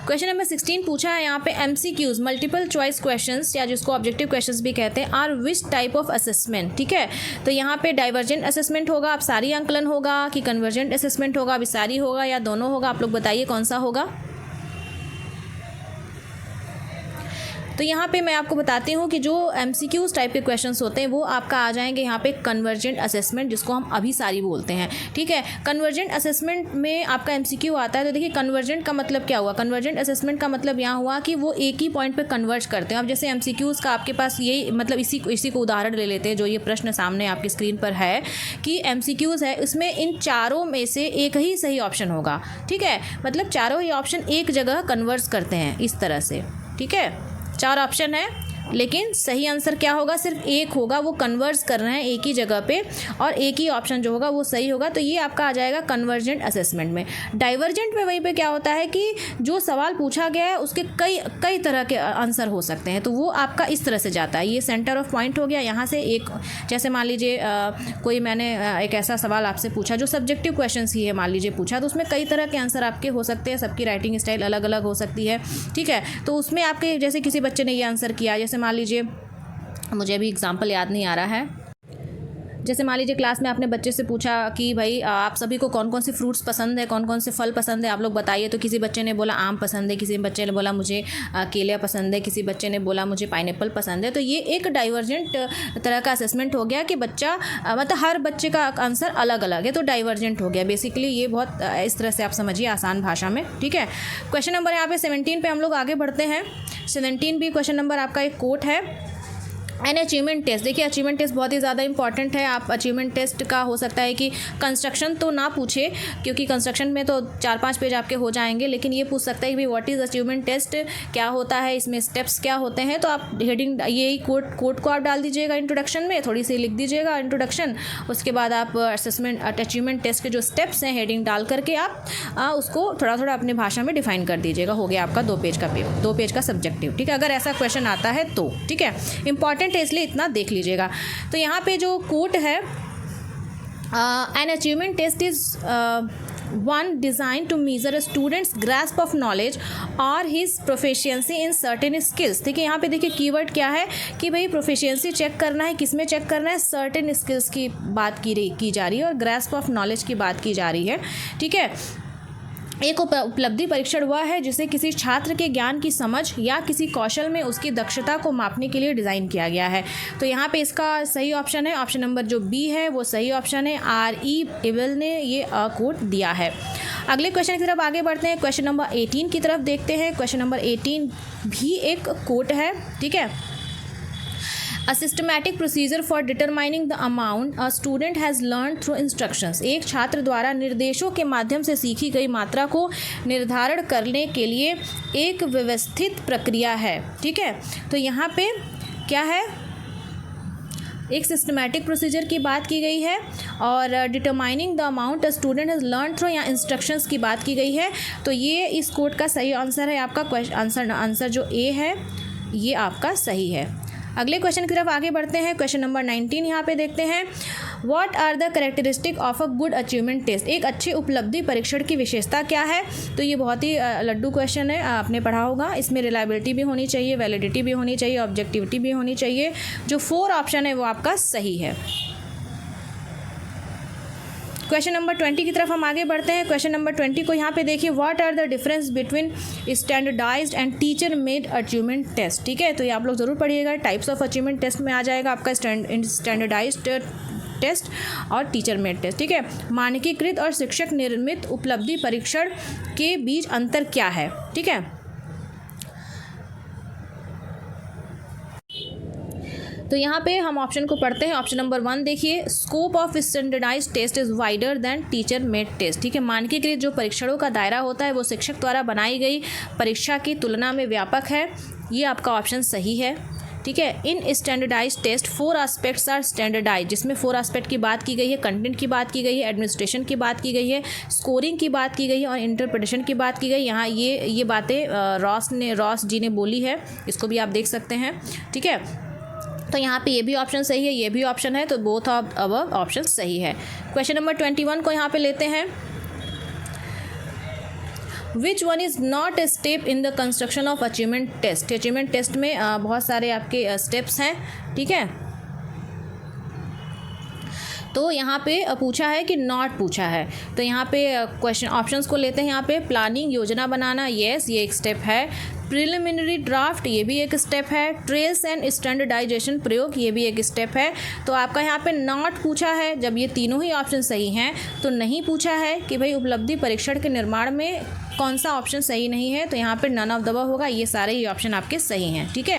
क्वेश्चन नंबर 16 पूछा है यहाँ पे MCQs मल्टीपल चॉइस क्वेश्चंस या जिसको ऑब्जेक्टिव क्वेश्चंस भी कहते हैं, are which type of assessment. ठीक है, तो यहाँ पे डाइवर्जेंट असेसमेंट होगा, अब सारी आंकलन होगा कि कन्वर्जेंट असेसमेंट होगा, अभी सारी होगा या दोनों होगा, आप लोग बताइए कौन सा होगा। तो यहाँ पे मैं आपको बताती हूँ कि जो MCQs टाइप के क्वेश्चंस होते हैं वो आपका आ जाएंगे यहाँ पे कन्वर्जेंट असेसमेंट, जिसको हम अभी सारी बोलते हैं। ठीक है, कन्वर्जेंट असेसमेंट में आपका MCQ आता है। तो देखिए कन्वर्जेंट का मतलब क्या हुआ, कन्वर्जेंट असेसमेंट का मतलब यहाँ हुआ कि वो एक ही पॉइंट पे कन्वर्ज करते हैं। अब जैसे MCQs का आपके पास यही मतलब इसी को उदाहरण ले लेते हैं, जो ये प्रश्न सामने आपकी स्क्रीन पर है कि MCQs है, इसमें इन चारों में से एक ही सही ऑप्शन होगा। ठीक है, मतलब चारों ही ऑप्शन एक जगह कन्वर्ज करते हैं इस तरह से। ठीक है, 4 ऑप्शन है लेकिन सही आंसर क्या होगा, सिर्फ एक होगा, वो कन्वर्ज कर रहे हैं एक ही जगह पे और एक ही ऑप्शन जो होगा वो सही होगा। तो ये आपका आ जाएगा कन्वर्जेंट असेसमेंट में। डाइवर्जेंट में वहीं पे क्या होता है कि जो सवाल पूछा गया है उसके कई तरह के आंसर हो सकते हैं, तो वो आपका इस तरह से जाता है। ये सेंटर ऑफ पॉइंट हो गया, यहाँ से एक जैसे मान लीजिए कोई मैंने एक ऐसा सवाल आपसे पूछा जो सब्जेक्टिव क्वेश्चन ही है मान लीजिए पूछा, तो उसमें कई तरह के आंसर आपके हो सकते हैं, सबकी राइटिंग स्टाइल अलग अलग हो सकती है। ठीक है, तो उसमें आपके जैसे किसी बच्चे ने ये आंसर किया, जैसे मान लीजिए मुझे अभी एग्जांपल याद नहीं आ रहा है, जैसे मान लीजिए क्लास में आपने बच्चे से पूछा कि भाई आप सभी को कौन कौन से फ्रूट्स पसंद है, कौन कौन से फल पसंद है, आप लोग बताइए। तो किसी बच्चे ने बोला आम पसंद है, किसी बच्चे ने बोला मुझे केला पसंद है, किसी बच्चे ने बोला मुझे पाइनएप्पल पसंद है। तो ये एक डाइवर्जेंट तरह का असेसमेंट हो गया कि बच्चा मतलब हर बच्चे का आंसर अलग अलग है, तो डाइवर्जेंट हो गया। बेसिकली ये बहुत इस तरह से आप समझिए आसान भाषा में। ठीक है, क्वेश्चन नंबर यहाँ पे 17 पे हम लोग आगे बढ़ते हैं। 17 भी क्वेश्चन नंबर आपका एक कोट है, एन अचीवमेंट टेस्ट। देखिए अचीवमेंट टेस्ट बहुत ही ज़्यादा इंपॉर्टेंट है। आप अचीवमेंट टेस्ट का हो सकता है कि कंस्ट्रक्शन तो ना पूछे, क्योंकि कंस्ट्रक्शन में तो 4-5 पेज आपके हो जाएंगे, लेकिन ये पूछ सकता है कि भाई व्हाट इज़ अचीवमेंट टेस्ट, क्या होता है, इसमें स्टेप्स क्या होते हैं। तो आप हेडिंग यही कोट को आप डाल दीजिएगा इंट्रोडक्शन में, थोड़ी सी लिख दीजिएगा इंट्रोडक्शन। उसके बाद आप अचीवमेंट टेस्ट के जो स्टेप्स हैं हेडिंग डाल करके आप उसको थोड़ा थोड़ा अपनी भाषा में डिफाइन कर दीजिएगा। हो गया आपका 2 पेज का सब्जेक्टिव। ठीक है, अगर ऐसा क्वेश्चन आता है तो ठीक है, इंपॉर्टेंट है इसलिए इतना देख लीजिएगा। तो यहाँ पे जो कोट है, an achievement test is one designed to measure a student's grasp of knowledge or his proficiency in certain skills। देखिए यहाँ पे देखिए कीवर्ड क्या है कि भाई प्रोफिशिएंसी चेक करना है, किस में चेक करना है, सर्टेन स्किल्स की बात की जा रही है और ग्रास्प ऑफ नॉलेज की बात की जा रही है। ठीक है, एक उपलब्धि परीक्षण हुआ है जिसे किसी छात्र के ज्ञान की समझ या किसी कौशल में उसकी दक्षता को मापने के लिए डिज़ाइन किया गया है। तो यहाँ पे इसका सही ऑप्शन है ऑप्शन नंबर जो बी है, वो सही ऑप्शन है। R.E. इवल ने ये कोट दिया है। अगले क्वेश्चन की तरफ आगे बढ़ते हैं, क्वेश्चन नंबर 18 की तरफ देखते हैं। क्वेश्चन नंबर 18 भी एक कोट है। ठीक है, A systematic procedure for determining the amount a student has learned through instructions। एक छात्र द्वारा निर्देशों के माध्यम से सीखी गई मात्रा को निर्धारण करने के लिए एक व्यवस्थित प्रक्रिया है। ठीक है, तो यहाँ पे क्या है, एक सिस्टमैटिक प्रोसीजर की बात की गई है और determining the amount a student has learn through या इंस्ट्रक्शंस की बात की गई है। तो ये इस कोट का सही आंसर है। आपका आंसर जो ए है ये आपका सही है। अगले क्वेश्चन की तरफ आगे बढ़ते हैं। क्वेश्चन नंबर 19 यहाँ पे देखते हैं, what are the characteristic of a good achievement test. एक अच्छे उपलब्धि परीक्षण की विशेषता क्या है। तो ये बहुत ही लड्डू क्वेश्चन है, आपने पढ़ा होगा। इसमें रिलायबिलिटी भी होनी चाहिए, वैलिडिटी भी होनी चाहिए, ऑब्जेक्टिविटी भी होनी चाहिए। जो 4 ऑप्शन है वो आपका सही है। क्वेश्चन नंबर 20 की तरफ हम आगे बढ़ते हैं। क्वेश्चन नंबर 20 को यहाँ पे देखिए, what are the difference between standardised and teacher made achievement test. ठीक है, तो ये आप लोग ज़रूर पढ़िएगा। टाइप्स ऑफ अचीवमेंट टेस्ट में आ जाएगा आपका स्टैंडर्डाइज्ड टेस्ट और टीचर मेड टेस्ट। ठीक है, मानकीकृत और शिक्षक निर्मित उपलब्धि परीक्षण के बीच अंतर क्या है। ठीक है, तो यहाँ पे हम ऑप्शन को पढ़ते हैं। ऑप्शन नंबर 1 देखिए, scope of standardised test is wider than teacher made test. ठीक है, मानकीकृत जो परीक्षणों का दायरा होता है वो शिक्षक द्वारा बनाई गई परीक्षा की तुलना में व्यापक है। ये आपका ऑप्शन सही है। ठीक है, in standardised test 4 aspects are standardise, जिसमें 4 एस्पेक्ट की बात की गई है, कंटेंट की बात की गई है, एडमिनिस्ट्रेशन की बात की गई है, स्कोरिंग की बात की गई है और इंटरप्रिटेशन की बात की गई। यहाँ ये बातें रॉस जी ने बोली है, इसको भी आप देख सकते हैं। ठीक है, तो यहाँ पे ये भी ऑप्शन सही है, ये भी ऑप्शन है, तो बोथ ऑफ अबव ऑप्शन सही है। क्वेश्चन नंबर 21 को यहाँ पे लेते हैं। Which one is not a step in the construction of achievement test. Achievement test में बहुत सारे आपके स्टेप्स हैं। ठीक है, तो यहाँ पे पूछा है कि नॉट पूछा है, तो यहाँ पे क्वेश्चन ऑप्शंस को लेते हैं। यहाँ पे प्लानिंग, योजना बनाना, येस ये एक स्टेप है। प्रिलिमिनरी ड्राफ्ट, ये भी एक स्टेप है। ट्रेस एंड स्टैंडर्डाइजेशन प्रयोग, ये भी एक स्टेप है। तो आपका यहाँ पे नॉट पूछा है। जब ये तीनों ही ऑप्शन सही हैं तो नहीं पूछा है कि भाई उपलब्धि परीक्षण के निर्माण में कौन सा ऑप्शन सही नहीं है, तो यहाँ पे नन ऑफ द अबव होगा। ये सारे ही ऑप्शन आपके सही हैं। ठीक है,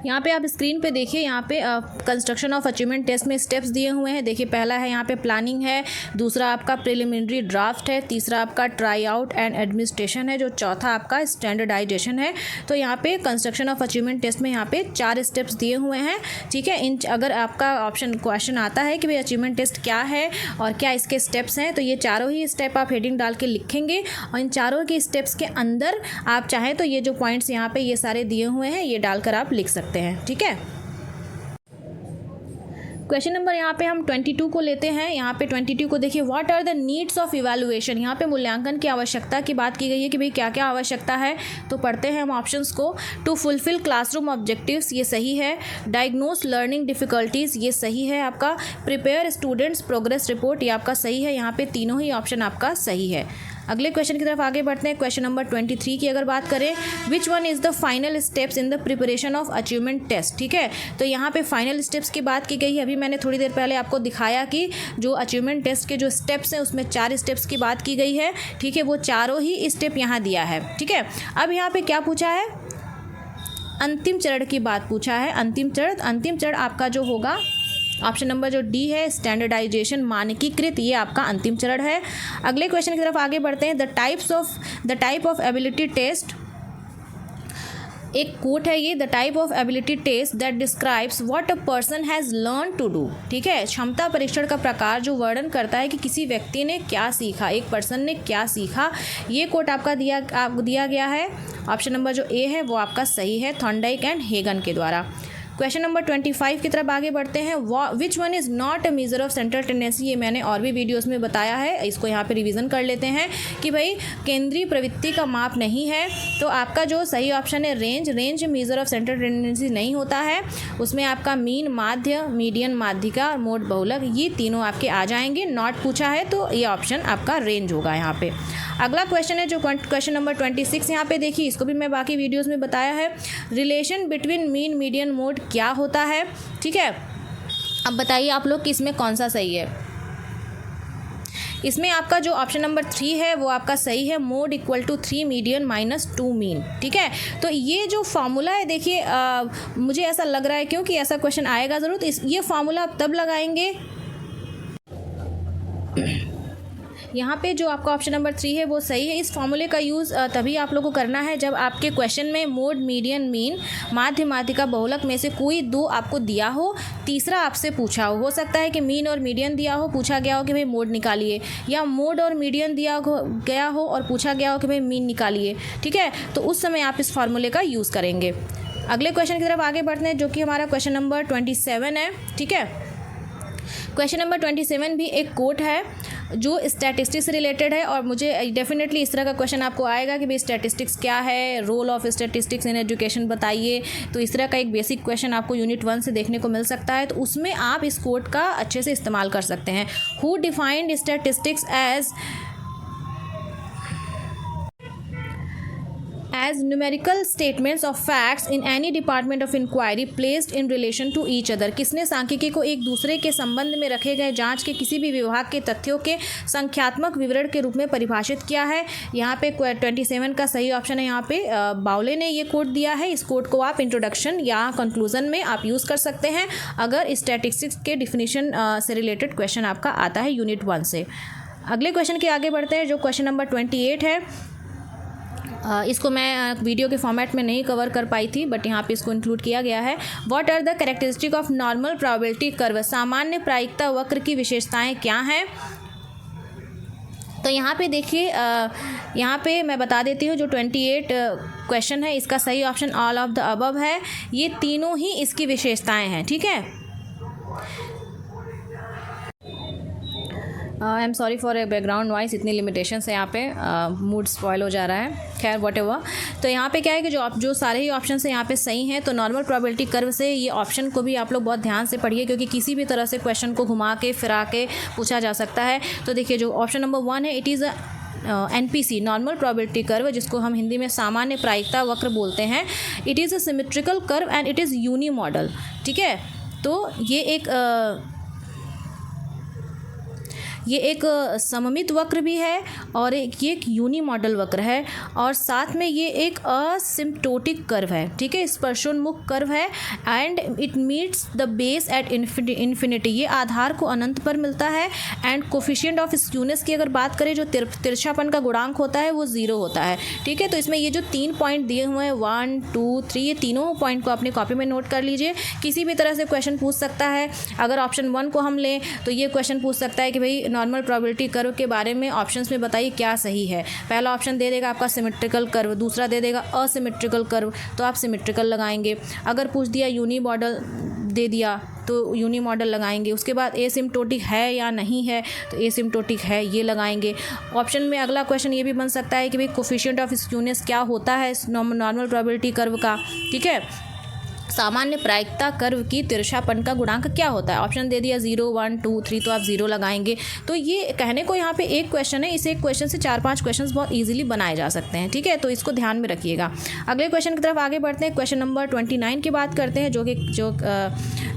यहाँ पे आप स्क्रीन पे देखिए, यहाँ पे कंस्ट्रक्शन ऑफ अचीवमेंट टेस्ट में स्टेप्स दिए हुए हैं। देखिए, पहला है यहाँ पे प्लानिंग है, दूसरा आपका प्रिलिमिनरी ड्राफ्ट है, तीसरा आपका ट्राई आउट एंड एडमिनिस्ट्रेशन है, जो चौथा आपका स्टैंडर्डाइजेशन है। तो यहाँ पे कंस्ट्रक्शन ऑफ अचीवमेंट टेस्ट में यहाँ पे 4 स्टेप्स दिए हुए हैं। ठीक है, अगर आपका क्वेश्चन आता है कि भाई अचीवमेंट टेस्ट क्या है और क्या इसके स्टेप्स हैं, तो ये चारों ही स्टेप आप हेडिंग डाल के लिखेंगे और इन चारों के स्टेप्स के अंदर आप चाहें तो ये जो पॉइंट्स यहाँ पे ये सारे दिए हुए हैं ये डालकर आप लिख सकते हैं। ठीक है, क्वेश्चन नंबर यहाँ पे हम 22 को लेते हैं। यहाँ पे 22 को देखिए, what are the needs of evaluation. यहाँ पे मूल्यांकन की आवश्यकता की बात की गई है कि भाई क्या क्या आवश्यकता है, तो पढ़ते हैं हम ऑप्शंस को। टू फुलफिल क्लासरूम ऑब्जेक्टिव्स, ये सही है। डायग्नोस लर्निंग डिफिकल्टीज, ये सही है आपका। प्रिपेयर स्टूडेंट्स प्रोग्रेस रिपोर्ट, ये आपका सही है। यहाँ पे तीनों ही ऑप्शन आपका सही है। अगले क्वेश्चन की तरफ आगे बढ़ते हैं। क्वेश्चन नंबर 23 की अगर बात करें, which one is the final steps in the preparation of achievement test. ठीक है, तो यहाँ पे फाइनल स्टेप्स की बात की गई है। अभी मैंने थोड़ी देर पहले आपको दिखाया कि जो अचीवमेंट टेस्ट के जो स्टेप्स हैं उसमें 4 स्टेप्स की बात की गई है। ठीक है, वो चारों ही स्टेप यहाँ दिया है। ठीक है, अब यहाँ पे क्या पूछा है, अंतिम चरण की बात पूछा है। अंतिम चरण आपका जो होगा ऑप्शन नंबर जो डी है, स्टैंडर्डाइजेशन मानकीकृत, ये आपका अंतिम चरण है। अगले क्वेश्चन की तरफ आगे बढ़ते हैं। The type of ability test, एक कोट है ये, the type of ability test that describes what a person has learn to do. ठीक है, क्षमता परीक्षण का प्रकार जो वर्णन करता है कि किसी व्यक्ति ने क्या सीखा, एक पर्सन ने क्या सीखा। ये कोट आपका दिया गया है। ऑप्शन नंबर जो ए है वो आपका सही है, थॉर्नडाइक एंड हेगन के द्वारा। क्वेश्चन नंबर 25 की तरफ आगे बढ़ते हैं। Which one is not a major of central tendency, ये मैंने और भी वीडियोस में बताया है, इसको यहाँ पे रिवीजन कर लेते हैं कि भाई केंद्रीय प्रवृत्ति का माप नहीं है। तो आपका जो सही ऑप्शन है range major of central tendency नहीं होता है, उसमें आपका मीन, माध्य, मीडियन, माध्यिका और मोड बहुलक, ये तीनों आपके आ जाएंगे। नॉट पूछा है तो ये ऑप्शन आपका रेंज होगा यहाँ पे। अगला क्वेश्चन है जो क्वेश्चन नंबर 26, यहाँ पे देखिए, इसको भी मैं बाकी वीडियोस में बताया है। Relation between mean, median, mode क्या होता है। ठीक है, अब बताइए आप लोग कि इसमें कौन सा सही है। इसमें आपका जो ऑप्शन नंबर 3 है वो आपका सही है, mode equal to 3 median minus 2 mean. ठीक है, तो ये जो फार्मूला है देखिए, मुझे ऐसा लग रहा है क्योंकि ऐसा क्वेश्चन आएगा ज़रूर, ये फार्मूला आप तब लगाएंगे यहाँ पे जो आपका ऑप्शन नंबर 3 है वो सही है। इस फॉर्मूले का यूज़ तभी आप लोगों को करना है जब आपके क्वेश्चन में मोड, मीडियन, मीन, माध्य, माध्यिका, बहुलक में से कोई 2 आपको दिया हो, तीसरा आपसे पूछा हो सकता है कि मीन और मीडियन दिया हो, पूछा गया हो कि भाई मोड निकालिए, या मोड और मीडियन दिया गया हो और पूछा गया हो कि भाई मीन निकालिए। ठीक है, तो उस समय आप इस फार्मूले का यूज़ करेंगे। अगले क्वेश्चन की तरफ आगे बढ़ते हैं जो कि हमारा क्वेश्चन नंबर 27 है। ठीक है, क्वेश्चन नंबर 27 भी एक कोट है। जो स्टैटिस्टिक्स से रिलेटेड है, और मुझे डेफिनेटली इस तरह का क्वेश्चन आपको आएगा कि भाई स्टैटिस्टिक्स क्या है, role of statistics in education बताइए। तो इस तरह का एक बेसिक क्वेश्चन आपको यूनिट 1 से देखने को मिल सकता है, तो उसमें आप इस कोड का अच्छे से इस्तेमाल कर सकते हैं। Who defined statistics as numerical statements of facts in any department of inquiry placed in relation to each other। किसने सांख्यिकी को एक दूसरे के संबंध में रखे गए जांच के किसी भी विभाग के तथ्यों के संख्यात्मक विवरण के रूप में परिभाषित किया है। यहाँ पे 27 का सही ऑप्शन है। यहाँ पे बाउले ने ये कोड दिया है। इस कोड को आप इंट्रोडक्शन या कंक्लूजन में आप यूज़ कर सकते हैं अगर स्टैटिस्टिक्स के डिफिनीशन से रिलेटेड क्वेश्चन आपका आता है यूनिट 1 से। अगले क्वेश्चन के आगे बढ़ते हैं, जो क्वेश्चन नंबर 28 है। इसको मैं वीडियो के फॉर्मेट में नहीं कवर कर पाई थी, बट यहाँ पे इसको इंक्लूड किया गया है। What are the characteristic of normal probability curve. सामान्य प्रायिकता वक्र की विशेषताएं क्या हैं। तो यहाँ पे देखिए, यहाँ पे मैं बता देती हूँ, जो 28 क्वेश्चन है इसका सही option all of the above है। ये तीनों ही इसकी विशेषताएं हैं, ठीक है। I am sorry for a background voice, इतनी लिमिटेशंस है यहाँ पे, मूड स्पॉइल हो जा रहा है। खैर वट एवर। तो यहाँ पे क्या है कि जो सारे ही ऑप्शन है यहाँ पे सही हैं। तो नॉर्मल प्रोबेबिलिटी कर्व से ये ऑप्शन को भी आप लोग बहुत ध्यान से पढ़िए, क्योंकि किसी भी तरह से क्वेश्चन को घुमा के फिरा के पूछा जा सकता है। तो देखिए, जो ऑप्शन नंबर 1 है, it is NPC normal probability curve, जिसको हम हिंदी में सामान्य प्रायिकता वक्र बोलते हैं। It is a symmetrical curve and it is unimodal, ठीक है। तो ये एक सममित वक्र भी है और ये एक यूनी मॉडल वक्र है, और साथ में ये एक असिम्प्टोटिक कर्व है, ठीक है, स्पर्शोन्मुख कर्व है। And it meets the base at infinity, ये आधार को अनंत पर मिलता है। एंड कोफिशिएंट ऑफ स्क्यूनेस की अगर बात करें, जो तिरछापन का गुणांक होता है वो 0 होता है, ठीक है। तो इसमें ये जो 3 पॉइंट दिए हुए हैं 1 2 3, ये तीनों पॉइंट को अपनी कॉपी में नोट कर लीजिए। किसी भी तरह से क्वेश्चन पूछ सकता है। अगर ऑप्शन 1 को हम लें तो ये क्वेश्चन पूछ सकता है कि भाई नॉर्मल प्रोबेबिलिटी कर्व के बारे में ऑप्शंस में बताइए क्या सही है। पहला ऑप्शन दे देगा आपका सिमेट्रिकल कर्व, दूसरा दे देगा असिमेट्रिकल कर्व, तो आप सिमेट्रिकल लगाएंगे। अगर पूछ दिया यूनी मॉडल दे दिया तो यूनी मॉडल लगाएंगे। उसके बाद एसिम्प्टोटिक है या नहीं है, तो एसिम्प्टोटिक है, ये लगाएंगे। ऑप्शन में अगला क्वेश्चन ये भी बन सकता है कि भाई कोफिशिएंट ऑफ स्क्यूनेस क्या होता है नॉर्मल प्रोबेबिलिटी कर्व का, ठीक है। सामान्य प्रायिकता कर्व की तिरछापन का गुणांक क्या होता है। ऑप्शन दे दिया 0 1 2 3, तो आप 0 लगाएंगे। तो ये कहने को यहाँ पे एक क्वेश्चन है, इस एक क्वेश्चन से 4-5 क्वेश्चन बहुत इजीली बनाए जा सकते हैं, ठीक है। तो इसको ध्यान में रखिएगा। अगले क्वेश्चन की तरफ आगे बढ़ते हैं। क्वेश्चन नंबर 29 की बात करते हैं,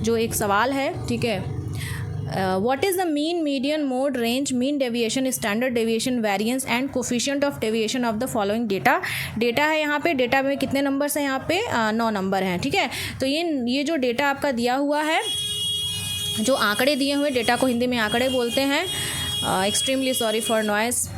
जो एक सवाल है, ठीक है। What is the mean, median, mode, range, mean deviation, standard deviation, variance and coefficient of deviation of the following data। Data है यहाँ पे, डेटा में कितने नंबर्स हैं यहाँ पे, 9 नंबर हैं, ठीक है। तो ये जो डेटा आपका दिया हुआ है, जो आंकड़े दिए हुए, डेटा को हिंदी में आंकड़े बोलते हैं। Extremely sorry for noise.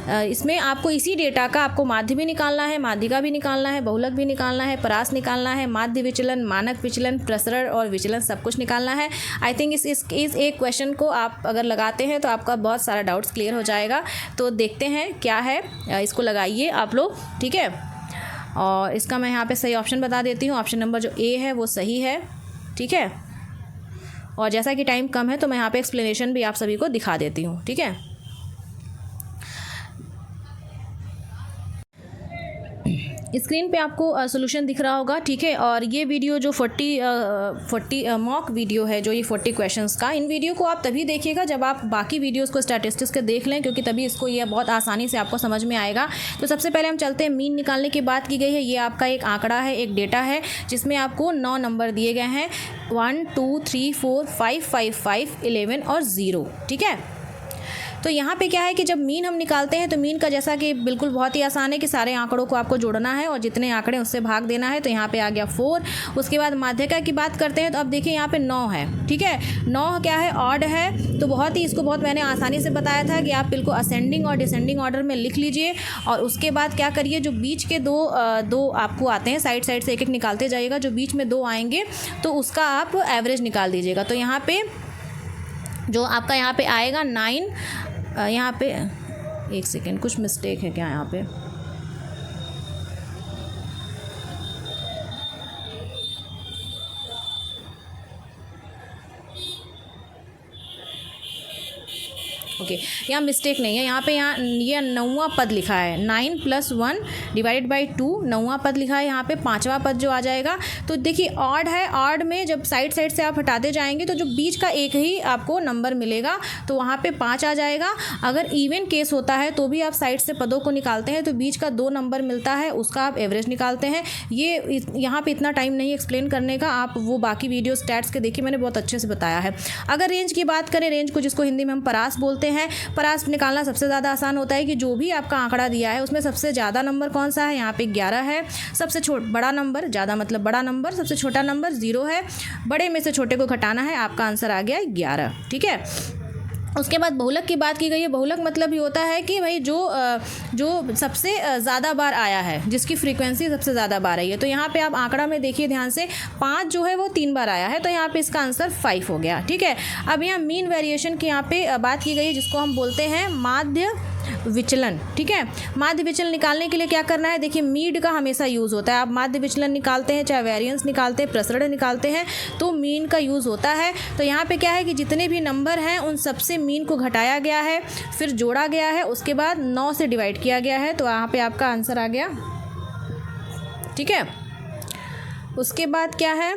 इसमें आपको इसी डेटा का आपको माध्य भी निकालना है, माध्यिका भी निकालना है, बहुलक भी निकालना है, परास निकालना है, माध्य विचलन, मानक विचलन, प्रसरण और विचलन, सब कुछ निकालना है। आई थिंक इस एक क्वेश्चन को आप अगर लगाते हैं तो आपका बहुत सारा डाउट्स क्लियर हो जाएगा। तो देखते हैं क्या है, इसको लगाइए आप लोग, ठीक है। और इसका मैं यहाँ पे सही ऑप्शन बता देती हूँ। ऑप्शन नंबर जो ए है वो सही है, ठीक है। और जैसा कि टाइम कम है तो मैं यहाँ पे एक्सप्लेनेशन भी आप सभी को दिखा देती हूँ, ठीक है। स्क्रीन पे आपको सोल्यूशन दिख रहा होगा, ठीक है। और ये वीडियो जो 40 मॉक वीडियो है, जो ये 40 क्वेश्चंस का, इन वीडियो को आप तभी देखिएगा जब आप बाकी वीडियोस को स्टैटिस्टिक्स के देख लें, क्योंकि तभी इसको ये बहुत आसानी से आपको समझ में आएगा। तो सबसे पहले हम चलते हैं, मीन निकालने की बात की गई है। ये आपका एक आंकड़ा है, एक डेटा है, जिसमें आपको 9 नंबर दिए गए हैं, 1 2 3 4 5 5 5 11 और 0, ठीक है। तो यहाँ पे क्या है कि जब मीन हम निकालते हैं तो मीन का जैसा कि बिल्कुल बहुत ही आसान है कि सारे आंकड़ों को आपको जोड़ना है और जितने आंकड़े उससे भाग देना है। तो यहाँ पे आ गया 4। उसके बाद माध्यिका की बात करते हैं तो अब देखिए यहाँ पे 9 है, ठीक है। 9 क्या है, ऑड है। तो इसको बहुत मैंने आसानी से बताया था कि आप बिल्कुल असेंडिंग और डिसेंडिंग ऑर्डर में लिख लीजिए। और उसके बाद क्या करिए, जो बीच के दो आपको आते हैं, साइड से एक एक निकालते जाइएगा। जो बीच में 2 आएंगे तो उसका आप एवरेज निकाल दीजिएगा। तो यहाँ पे जो आपका यहाँ पे आएगा 9, यहाँ पे एक सेकेंड, कुछ मिस्टेक है क्या यहाँ पे, ओके, यहाँ मिस्टेक नहीं है, यहाँ पे ये 9वां पद लिखा है, 9 + 1 डिवाइडेड बाई 2 9वां पद लिखा है, यहाँ पे 5वां पद जो आ जाएगा। तो देखिए ऑड है, ऑड में जब साइड से आप हटाते जाएंगे तो जो बीच का एक ही आपको नंबर मिलेगा, तो वहाँ पे 5 आ जाएगा। अगर इवन केस होता है तो भी आप साइड से पदों को निकालते हैं, तो बीच का 2 नंबर मिलता है, उसका आप एवरेज निकालते हैं। ये यहाँ पे इतना टाइम नहीं एक्सप्लेन करने का, आप वो बाकी वीडियो स्टैट्स के देखिए, मैंने बहुत अच्छे से बताया है। अगर रेंज की बात करें, रेंज को जिसको हिंदी में हम परास बोलते हैं, परास निकालना सबसे ज़्यादा आसान होता है कि जो भी आपका आंकड़ा दिया है उसमें सबसे ज़्यादा नंबर कौन सा है, यहाँ पे 11 है। सबसे बड़ा नंबर, ज़्यादा मतलब बड़ा नंबर, सबसे छोटा नंबर 0 है, बड़े में से छोटे को घटाना है, आपका आंसर आ गया 11। ठीक है। उसके बाद बहुलक की बात की गई है। बहुलक मतलब ये होता है कि भाई जो सबसे ज़्यादा बार आया है, जिसकी फ्रीक्वेंसी सबसे ज़्यादा बार आई है। तो यहाँ पे आप आंकड़ा में देखिए ध्यान से, 5 जो है वो 3 बार आया है, तो यहाँ पे इसका आंसर 5 हो गया। ठीक है। अब यहाँ मीन वेरिएशन की यहाँ पे बात की गई है, जिसको हम बोलते हैं माध्य विचलन। ठीक है। माध्य विचलन निकालने के लिए क्या करना है, देखिए मीड का हमेशा यूज़ होता है। आप माध्य विचलन निकालते हैं, चाहे वेरिएंस निकालते हैं, प्रसरण निकालते हैं, तो मीन का यूज़ होता है। तो यहाँ पे क्या है कि जितने भी नंबर हैं उन सबसे मीन को घटाया गया है, फिर जोड़ा गया है, उसके बाद 9 से डिवाइड किया गया है, तो यहाँ पे आपका आंसर आ गया। ठीक है। उसके बाद क्या है,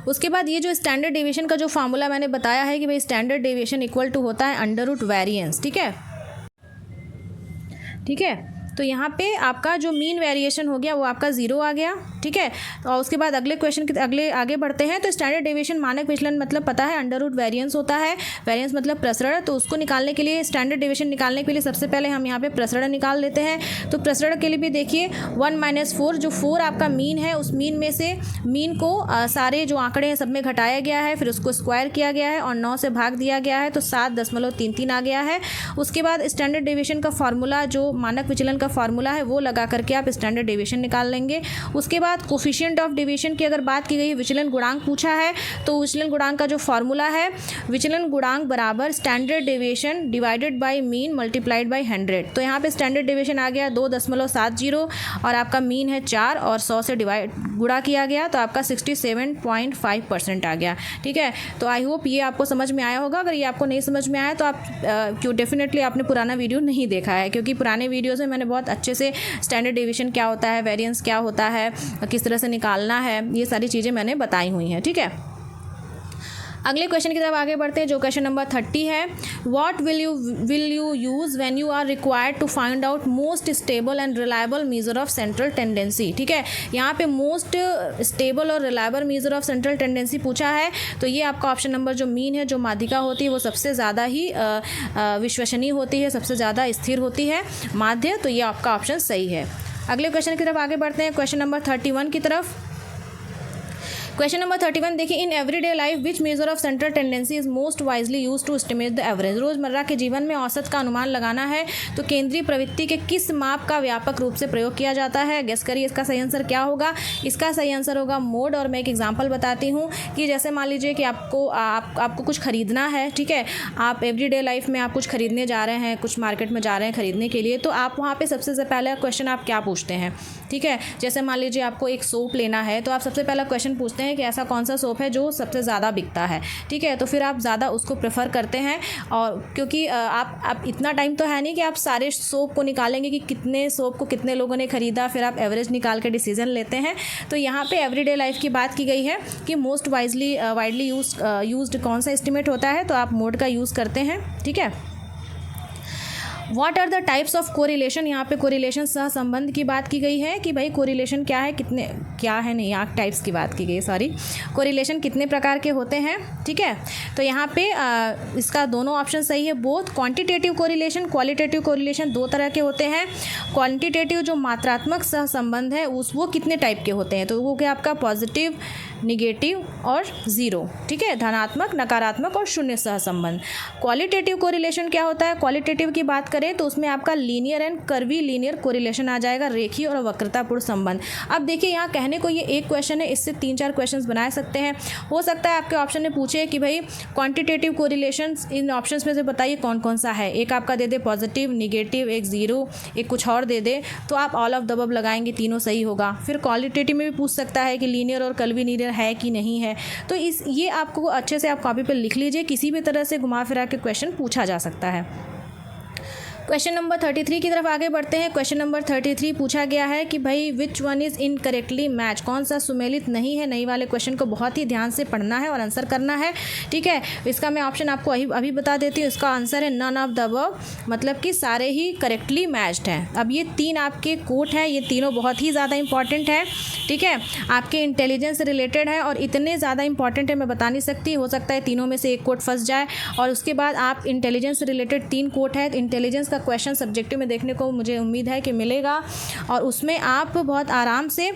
उसके बाद ये जो स्टैंडर्ड डेविएशन का जो फार्मूला मैंने बताया है कि भाई स्टैंडर्ड डेविएशन इक्वल टू होता है अंडर रूट वेरिएंस। ठीक है। ठीक है। तो यहाँ पे आपका जो मीन वेरिएशन हो गया वो आपका 0 आ गया। ठीक है। और उसके बाद अगले क्वेश्चन के आगे बढ़ते हैं। तो स्टैंडर्ड डेविएशन मानक विचलन मतलब पता है अंडर रूट वेरिएंस होता है, वेरिएंस मतलब प्रसरण। तो उसको निकालने के लिए, स्टैंडर्ड डेविएशन निकालने के लिए सबसे पहले हम यहाँ पे प्रसरण निकाल लेते हैं। तो प्रसरण के लिए भी देखिए 1 - 4, जो 4 आपका मीन है, उस मीन में से मीन को सारे जो आंकड़े हैं सब में घटाया गया है, फिर उसको स्क्वायर किया गया है और 9 से भाग दिया गया है, तो 7.33 आ गया है। उसके बाद स्टैंडर्ड डेविएशन का फार्मूला, जो मानक विचलन का फार्मूला है, वो लगा करके आप स्टैंडर्ड डेविएशन निकाल लेंगे। उसके बाद कोफिशिएंट ऑफ डेविएशन की अगर बात की गई है, विचलन गुणांक पूछा है, तो विचलन गुणांक का जो फार्मूला है, विचलन गुणांक बराबर standard deviation divided by mean multiplied by 100। तो यहाँ पे स्टैंडर्ड डेविएशन आ गया 2.70 और आपका मीन है 4 और 100 से गुणा किया गया, तो आपका 67.5% आ गया। ठीक है। तो आई होप ये आपको समझ में आया होगा। अगर ये आपको नहीं समझ में आया तो आप क्यों डेफिनेटली आपने पुराना वीडियो नहीं देखा है, क्योंकि पुराने वीडियोज़ में मैंने बहुत अच्छे से स्टैंडर्ड डेविएशन क्या होता है, वेरिएंस क्या होता है, किस तरह से निकालना है, ये सारी चीज़ें मैंने बताई हुई हैं। ठीक है। अगले क्वेश्चन की तरफ आगे बढ़ते हैं, जो क्वेश्चन नंबर 30 है। What will you use when you are required to find out most stable and reliable measure of central tendency. ठीक है। यहाँ पे मोस्ट स्टेबल और reliable measure of central tendency पूछा है, तो ये आपका ऑप्शन नंबर जो मीन है, जो माध्यिका होती है, वो सबसे ज़्यादा ही विश्वसनीय होती है, सबसे ज़्यादा स्थिर होती है माध्य, तो ये आपका ऑप्शन सही है। अगले क्वेश्चन की तरफ आगे बढ़ते हैं, क्वेश्चन नंबर 31 की तरफ। क्वेश्चन नंबर 31 देखिए, in everyday life which measure of central tendency is most wisely use to estimate the average. रोजमर्रा के जीवन में औसत का अनुमान लगाना है, तो केंद्रीय प्रवृत्ति के किस माप का व्यापक रूप से प्रयोग किया जाता है। गेस करिए इसका सही आंसर क्या होगा। इसका सही आंसर होगा मोड। और मैं एक एग्जांपल बताती हूँ कि जैसे मान लीजिए कि आपको कुछ खरीदना है। ठीक है। आप एवरीडे लाइफ में आप कुछ खरीदने जा रहे हैं, कुछ मार्केट में जा रहे हैं खरीदने के लिए, तो आप वहाँ पर सबसे पहला क्वेश्चन आप क्या पूछते हैं। ठीक है। जैसे मान लीजिए आपको एक सोप लेना है, तो आप सबसे पहला क्वेश्चन पूछते हैं कि ऐसा कौन सा सोप है जो सबसे ज़्यादा बिकता है। ठीक है। तो फिर आप ज़्यादा उसको प्रेफर करते हैं, और क्योंकि आप इतना टाइम तो है नहीं कि आप सारे सोप को निकालेंगे कि कितने सोप को कितने लोगों ने ख़रीदा, फिर आप एवरेज निकाल के डिसीजन लेते हैं। तो यहाँ पे एवरीडे लाइफ की बात की गई है कि मोस्ट वाइडली यूज्ड कौन सा एस्टिमेट होता है, तो आप मोड का यूज़ करते हैं। ठीक है। What are the types of correlation. यहाँ पे कोरिलेशन सहसंबंध की बात की गई है कि भाई कोरिलेशन क्या है, यहाँ टाइप्स की बात की गई है, सॉरी। कोरिलेशन कितने प्रकार के होते हैं। ठीक है। तो यहाँ पे इसका दोनों ऑप्शन सही है। Both quantitative correlation, qualitative correlation, 2 तरह के होते हैं। क्वांटिटेटिव जो मात्रात्मक सहसंबंध है वो कितने टाइप के होते हैं, तो वो क्या आपका पॉजिटिव, निगेटिव और 0। ठीक है। धनात्मक, नकारात्मक और शून्य सहसंबंध। क्वालिटेटिव कोरिलेशन क्या होता है, क्वालिटेटिव की बात करें तो उसमें आपका linear and curvilinear correlation आ जाएगा, रेखीय और वक्रतापूर्ण संबंध। अब देखिए यहाँ कहने को ये एक क्वेश्चन है, इससे 3-4 क्वेश्चन बना सकते हैं। हो सकता है आपके ऑप्शन में पूछे कि भाई क्वांटिटेटिव कोरिलेशन इन ऑप्शंस में से बताइए कौन कौन सा है। एक आपका दे दे पॉजिटिव, निगेटिव, एक 0, एक कुछ और दे दे, तो आप ऑल ऑफ द अबव लगाएंगे, तीनों सही होगा। फिर क्वालिटेटिव में भी पूछ सकता है कि लीनियर और कर्वी लीनियर है कि नहीं है। तो ये आपको अच्छे से आप कॉपी पर लिख लीजिए, किसी भी तरह से घुमा फिरा के क्वेश्चन पूछा जा सकता है। क्वेश्चन नंबर 33 की तरफ आगे बढ़ते हैं। क्वेश्चन नंबर 33 पूछा गया है कि भाई विच वन इज़ इनकरेक्टली मैच, कौन सा सुमेलित नहीं है। नई वाले क्वेश्चन को बहुत ही ध्यान से पढ़ना है और आंसर करना है, ठीक है। इसका मैं ऑप्शन आपको अभी बता देती हूँ। इसका आंसर है नन ऑफ द अबव, मतलब कि सारे ही करेक्टली मैच्ड हैं। अब ये 3 आपके कोट हैं, ये तीनों बहुत ही ज़्यादा इंपॉर्टेंट है, ठीक है, आपके इंटेलिजेंस से रिलेटेड है और इतने ज़्यादा इंपॉर्टेंट है मैं बता नहीं सकती। हो सकता है तीनों में से एक कोट फंस जाए और उसके बाद आप इंटेलिजेंस से रिलेटेड 3 कोट है। इंटेलिजेंस का क्वेश्चन सब्जेक्टिव में देखने को मुझे उम्मीद है कि मिलेगा और उसमें आप बहुत आराम से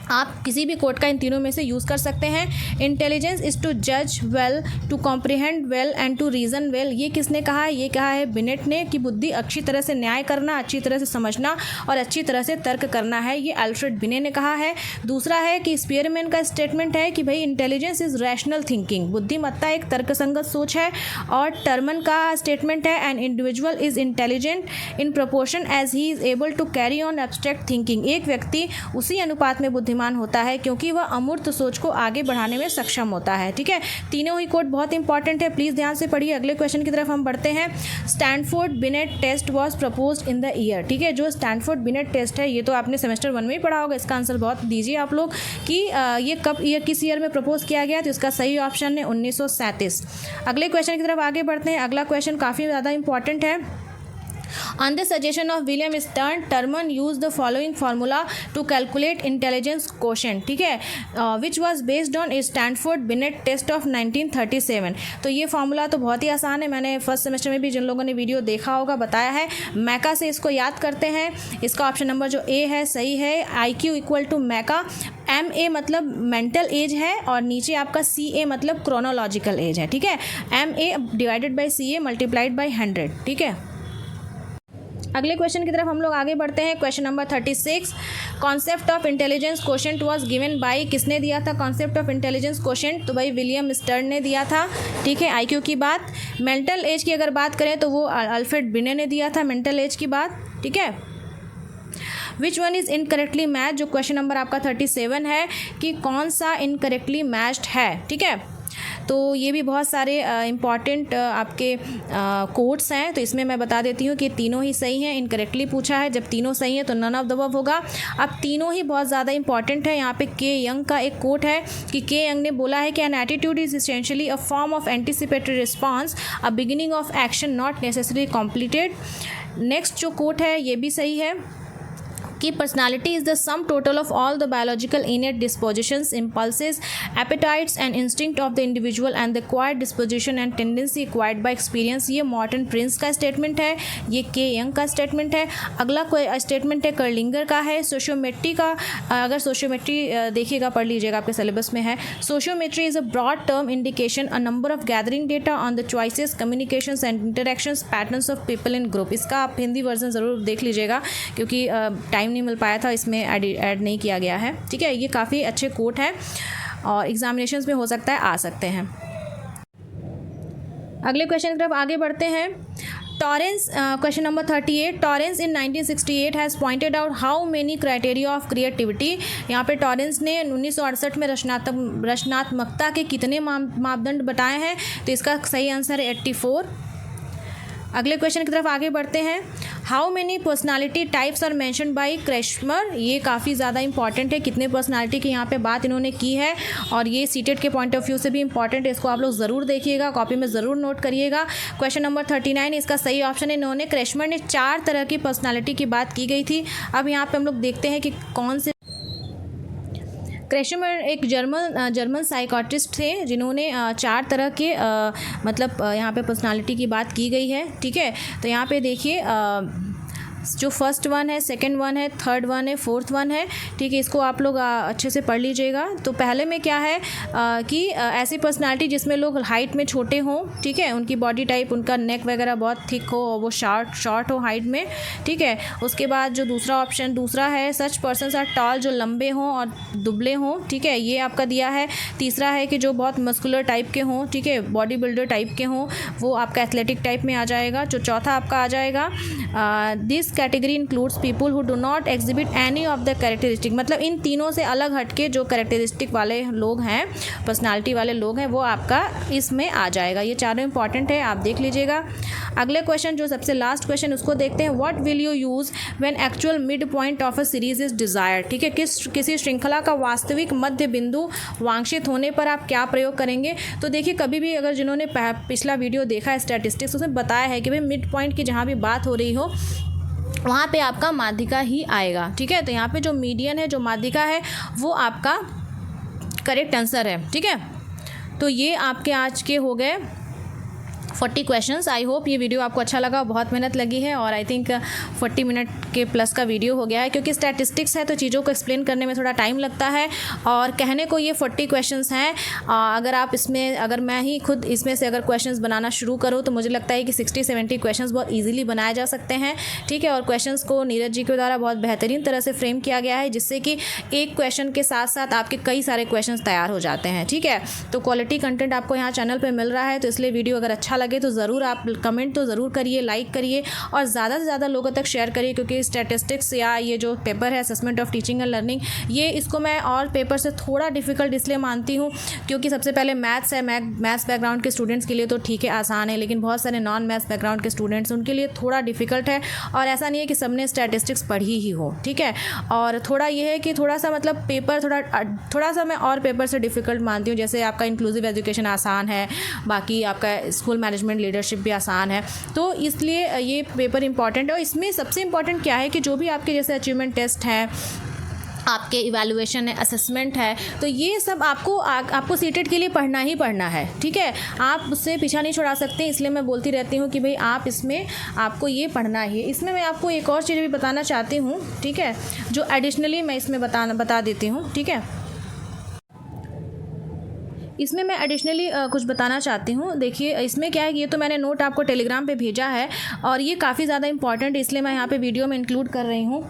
आप किसी भी कोड का इन तीनों में से यूज़ कर सकते हैं। इंटेलिजेंस इज़ टू जज well, to comprehend well and to reason well. ये किसने कहा है? ये कहा है बिनेट ने कि बुद्धि अच्छी तरह से न्याय करना, अच्छी तरह से समझना और अच्छी तरह से तर्क करना है, ये अल्फ्रेड बिने ने कहा है। दूसरा है कि स्पीयरमैन का स्टेटमेंट है कि भाई इंटेलिजेंस इज़ रैशनल थिंकिंग, बुद्धिमत्ता एक तर्कसंगत सोच है। और टर्मन का स्टेटमेंट है an individual is intelligent in proportion as he is able to carry on abstract thinking. एक व्यक्ति उसी अनुपात में बुद्धिमान होता है क्योंकि वह अमूर्त सोच को आगे बढ़ाने में सक्षम होता है, ठीक है। तीनों ही कोड बहुत इंपॉर्टेंट है, प्लीज़ ध्यान से पढ़िए। अगले क्वेश्चन की तरफ हम बढ़ते हैं। Stanford Binet test was proposed in the year, ठीक है। जो स्टैनफोर्ड बिनेट टेस्ट है ये तो आपने सेमेस्टर 1 में ही पढ़ा होगा। इसका आंसर बहुत दीजिए आप लोग कि ये किस ईयर में प्रपोज किया गया। तो इसका सही ऑप्शन है 1937। अगले क्वेश्चन की तरफ आगे बढ़ते हैं। अगला क्वेश्चन काफ़ी ज़्यादा इंपॉर्टेंट है। On the suggestion of William Stern, Terman used the following formula to calculate intelligence quotient, ठीक है, which was based on a Stanford Binet test of 1937। तो ये फार्मूला तो बहुत ही आसान है, मैंने फर्स्ट सेमेस्टर में भी जिन लोगों ने वीडियो देखा होगा बताया है। मैका से इसको याद करते हैं। इसका ऑप्शन नंबर जो ए है सही है। IQ इक्वल टू मैका, MA मतलब मेंटल एज है और नीचे आपका CA मतलब क्रोनोलॉजिकल एज है, ठीक है। MA divided by CA multiplied by 100, ठीक है। अगले क्वेश्चन की तरफ हम लोग आगे बढ़ते हैं। Question number 36, concept of intelligence quotient was given by, किसने दिया था कॉन्सेप्ट ऑफ इंटेलिजेंस क्वोशेंट? तो भाई विलियम स्टर्न ने दिया था, ठीक है। IQ की बात, मेंटल एज की अगर बात करें तो वो अल्फ्रेड बिने ने दिया था मेंटल एज की बात, ठीक है। विच वन इज़ इनकरेक्टली मैच, जो क्वेश्चन नंबर आपका 37 है कि कौन सा इनकरेक्टली मैच्ड है, ठीक है। तो ये भी बहुत सारे इंपॉर्टेंट आपके कोड्स हैं, तो इसमें मैं बता देती हूँ कि तीनों ही सही हैं। इनकरेक्टली पूछा है, जब तीनों सही हैं तो नन ऑफ द अबव होगा। अब तीनों ही बहुत ज़्यादा इंपॉर्टेंट है। यहाँ पे के यंग का एक कोट है कि के यंग ने बोला है कि an attitude is essentially a form of anticipatory response, a beginning of action not necessary completed. Next जो कोट है ये भी सही है कि personality is the sum total of all the biological innate dispositions, impulses, appetites and instinct of the individual and the acquired disposition and tendency acquired by experience. ये Morton Prince का statement है, ये के यंग का statement है। अगला कोई statement है कर्लिंगर का है। सोशियोमेट्री का अगर सोशियोमेट्री देखिएगा, पढ़ लीजिएगा, आपके सिलेबस में है। Sociometry is a broad term indication a number of gathering data on the choices, communications and interactions patterns of people in group. इसका आप हिंदी वर्जन ज़रूर देख लीजिएगा क्योंकि टाइम नहीं मिल पाया था, इसमें ऐड नहीं किया गया है, ठीक है। ये काफ़ी अच्छे कोट हैं और एग्जामिनेशंस में हो सकता है आ सकते हैं। अगले क्वेश्चन की तरफ आगे बढ़ते हैं। Torrens, question number 38, Torrens in 1968 has pointed out how many criteria of creativity. यहाँ पे टॉरेंस ने 1968 में रचनात्मकता के कितने मापदंड बताए हैं? तो इसका सही आंसर है 84। अगले क्वेश्चन की तरफ आगे बढ़ते हैं। How many personality types are mention by Kretschmer. ये काफ़ी ज़्यादा इंपॉर्टेंट है, कितने पर्सनालिटी की यहाँ पे बात इन्होंने की है और ये सीटेट के पॉइंट ऑफ व्यू से भी इंपॉर्टेंट है। इसको आप लोग ज़रूर देखिएगा, कॉपी में ज़रूर नोट करिएगा। क्वेश्चन नंबर 39, इसका सही ऑप्शन है इन्होंने क्रेशमर ने 4 तरह की पर्सनालिटी की बात की गई थी। अब यहाँ पर हम लोग देखते हैं कि कौन से। क्रेशमर एक जर्मन साइकोटिस्ट थे जिन्होंने 4 तरह के मतलब यहाँ पे पर्सनालिटी की बात की गई है, ठीक है। तो यहाँ पे देखिए जो फर्स्ट वन है, सेकंड वन है, थर्ड वन है, फोर्थ वन है, ठीक है। इसको आप लोग अच्छे से पढ़ लीजिएगा। तो पहले में क्या है कि ऐसी पर्सनालिटी जिसमें लोग हाइट में छोटे हों, ठीक है, उनकी बॉडी टाइप, उनका नेक वगैरह बहुत थिक हो और वो शॉर्ट हो हाइट में, ठीक है। उसके बाद जो दूसरा है सच पर्सन्स आर टॉल, जो लंबे हों और दुबले हों, ठीक है, ये आपका दिया है। तीसरा है कि जो बहुत मस्कुलर टाइप के हों, ठीक है, बॉडी बिल्डर टाइप के हों, वो आपका एथलेटिक टाइप में आ जाएगा। जो चौथा आपका आ जाएगा this category includes people who do not exhibit any of the characteristic, मतलब इन तीनों से अलग हटके जो कैरेक्टरिस्टिक वाले लोग हैं, पर्सनालिटी वाले लोग हैं, वो आपका इसमें आ जाएगा। ये चारों इंपॉर्टेंट है, आप देख लीजिएगा। अगले क्वेश्चन जो सबसे लास्ट क्वेश्चन उसको देखते हैं। What will you use when actual mid point of a series is desired, ठीक है, किसी श्रृंखला का वास्तविक मध्य बिंदु वांछित होने पर आप क्या प्रयोग करेंगे। तो देखिए, कभी भी अगर जिन्होंने पिछला वीडियो देखा है स्टैटिस्टिक्स, उसमें बताया है कि भाई मिड पॉइंट की जहाँ भी बात हो रही हो वहाँ पे आपका माध्यिका ही आएगा, ठीक है। तो यहाँ पे जो मीडियन है, जो माध्यिका है, वो आपका करेक्ट आंसर है, ठीक है। तो ये आपके आज के हो गए 40 क्वेश्चंस। आई होप ये वीडियो आपको अच्छा लगा, बहुत मेहनत लगी है और आई थिंक 40 मिनट के प्लस का वीडियो हो गया है, क्योंकि स्टैटिस्टिक्स है तो चीज़ों को एक्सप्लेन करने में थोड़ा टाइम लगता है और कहने को ये 40 क्वेश्चंस हैं। अगर मैं ही खुद इसमें से अगर क्वेश्चंस बनाना शुरू करूँ तो मुझे लगता है कि 60-70 क्वेश्चंस बहुत ईजिली बनाए जा सकते हैं, ठीक है। और क्वेश्चंस को नीरज जी के द्वारा बहुत बेहतरीन तरह से फ्रेम किया गया है, जिससे कि एक क्वेश्चन के साथ साथ आपके कई सारे क्वेश्चन तैयार हो जाते हैं, ठीक है। तो क्वालिटी कंटेंट आपको यहाँ चैनल पर मिल रहा है, तो इसलिए वीडियो अगर अच्छा लगे तो ज़रूर आप कमेंट तो ज़रूर करिए, लाइक करिए और ज़्यादा से ज़्यादा लोगों तक शेयर करिए, क्योंकि स्टैटिस्टिक्स या ये जो पेपर है assessment of teaching and learning, ये इसको मैं और पेपर से थोड़ा डिफ़िकल्ट इसलिए मानती हूँ क्योंकि सबसे पहले मैथ्स है। मैथ्स बैकग्राउंड के स्टूडेंट्स के लिए तो ठीक है, आसान है, लेकिन बहुत सारे नॉन मैथ्स बैकग्राउंड के स्टूडेंट्स उनके लिए थोड़ा डिफ़िकल्ट है। और ऐसा नहीं है कि सबने स्टैटिस्टिक्स पढ़ी ही हो, ठीक है। और थोड़ा ये है कि थोड़ा सा मतलब पेपर थोड़ा सा मैं और पेपर से डिफ़िकल्ट मानती हूँ। जैसे आपका इंक्लूसिव एजुकेशन आसान है, बाकी आपका स्कूल मैनेजमेंट लीडरशिप भी आसान है, तो इसलिए ये पेपर इंपॉर्टेंट है। और इसमें सबसे इम्पॉर्टेंट क्या है कि जो भी आपके जैसे अचीवमेंट टेस्ट है, आपके इवैल्यूएशन है, असेसमेंट है, तो ये सब आपको सीटेट के लिए पढ़ना ही पढ़ना है, ठीक है। आप उससे पीछा नहीं छुड़ा सकते, इसलिए मैं बोलती रहती हूँ कि भाई आप इसमें आपको ये पढ़ना ही है। इसमें मैं आपको एक और चीज़ भी बताना चाहती हूँ, ठीक है, जो एडिशनली मैं इसमें बता देती हूँ, ठीक है। इसमें मैं एडिशनली कुछ बताना चाहती हूँ। देखिए, इसमें क्या है, ये तो मैंने नोट आपको टेलीग्राम पे भेजा है और ये काफ़ी ज़्यादा इंपॉर्टेंट, इसलिए मैं यहाँ पे वीडियो में इंक्लूड कर रही हूँ।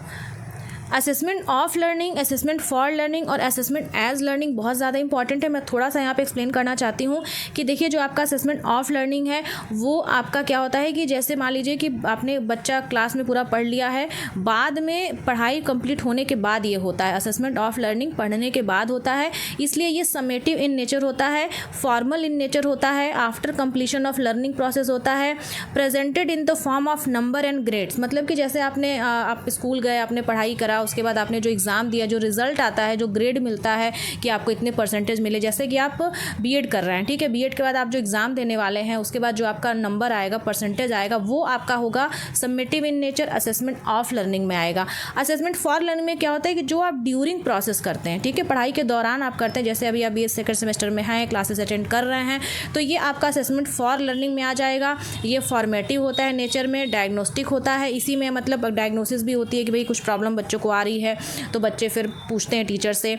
Assessment of learning, assessment for learning और असेसमेंट एज लर्निंग बहुत ज़्यादा इंपॉर्टेंट है। मैं थोड़ा सा यहाँ पे एक्सप्लेन करना चाहती हूँ कि देखिए, जो आपका असेसमेंट ऑफ लर्निंग है वो आपका क्या होता है कि जैसे मान लीजिए कि आपने बच्चा क्लास में पूरा पढ़ लिया है, बाद में पढ़ाई कंप्लीट होने के बाद ये होता है। असेसमेंट ऑफ लर्निंग पढ़ने के बाद होता है, इसलिए ये समेटिव इन नेचर होता है, फॉर्मल इन नेचर होता है, after completion of learning process होता है, presented in the form of number and grades. मतलब कि जैसे आप स्कूल गए, आपने पढ़ाई करा, उसके बाद आपने जो एग्ज़ाम दिया, जो रिज़ल्ट आता है, जो ग्रेड मिलता है कि आपको इतने परसेंटेज मिले, जैसे कि आप बीएड कर रहे हैं, ठीक है, बीएड के बाद आप जो एग्ज़ाम देने वाले हैं, उसके बाद जो आपका नंबर आएगा, परसेंटेज आएगा, वो आपका होगा summative in nature, assessment of learning में आएगा। असेसमेंट फॉर लर्निंग में क्या होता है कि जो आप ड्यूरिंग प्रोसेस करते हैं, ठीक है, पढ़ाई के दौरान आप करते हैं, जैसे अभी आप BA सेकंड सेमेस्टर में हैं, क्लासेस अटेंड कर रहे हैं, तो ये आपका असेसमेंट फॉर लर्निंग में आ जाएगा। ये फॉर्मेटिव होता है नेचर में, डायग्नोस्टिक होता है, इसी में मतलब डायग्नोसिस भी होती है कि भाई कुछ प्रॉब्लम बच्चों को आ रही है तो बच्चे फिर पूछते हैं टीचर से।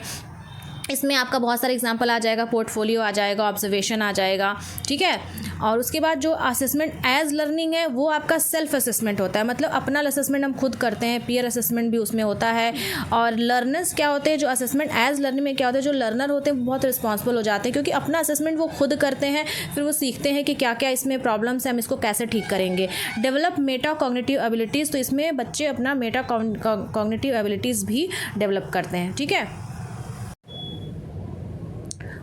इसमें आपका बहुत सारे एग्जाम्पल आ जाएगा, पोर्टफोलियो आ जाएगा, ऑब्जर्वेशन आ जाएगा, ठीक है। और उसके बाद जो असेसमेंट एज लर्निंग है वो आपका सेल्फ असेसमेंट होता है, मतलब अपना असेसमेंट हम खुद करते हैं, पीयर असेसमेंट भी उसमें होता है। और लर्नर्स क्या होते हैं, जो असेसमेंट एज लर्निंग में क्या होता है, जो लर्नर होते हैं वो बहुत रिस्पॉन्सिबल हो जाते हैं, क्योंकि अपना असेसमेंट वो खुद करते हैं, फिर वो सीखते हैं कि क्या क्या इसमें प्रॉब्लम्स हैं, हम इसको कैसे ठीक करेंगे। डेवलप मेटा कॉग्निटिव एबिलिटीज़, तो इसमें बच्चे अपना मेटा कॉग्निटिव एबिलिटीज़ भी डेवलप करते हैं, ठीक है।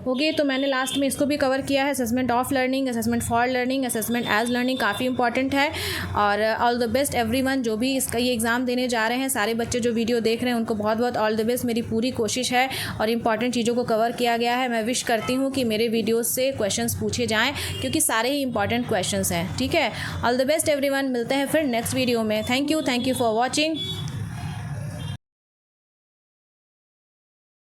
ओके, तो मैंने लास्ट में इसको भी कवर किया है, assessment of learning, assessment for learning, assessment as learning काफ़ी इंपॉर्टेंट है। और ऑल द बेस्ट एवरीवन, जो भी इसका ये एग्ज़ाम देने जा रहे हैं, सारे बच्चे जो वीडियो देख रहे हैं उनको बहुत बहुत ऑल द बेस्ट। मेरी पूरी कोशिश है और इंपॉर्टेंट चीज़ों को कवर किया गया है। मैं विश करती हूँ कि मेरे वीडियोज़ से क्वेश्चंस पूछे जाएँ, क्योंकि सारे ही इंपॉर्टेंट क्वेश्चंस हैं, ठीक है। ऑल द बेस्ट एवरीवन, मिलते हैं फिर नेक्स्ट वीडियो में। Thank you for watching.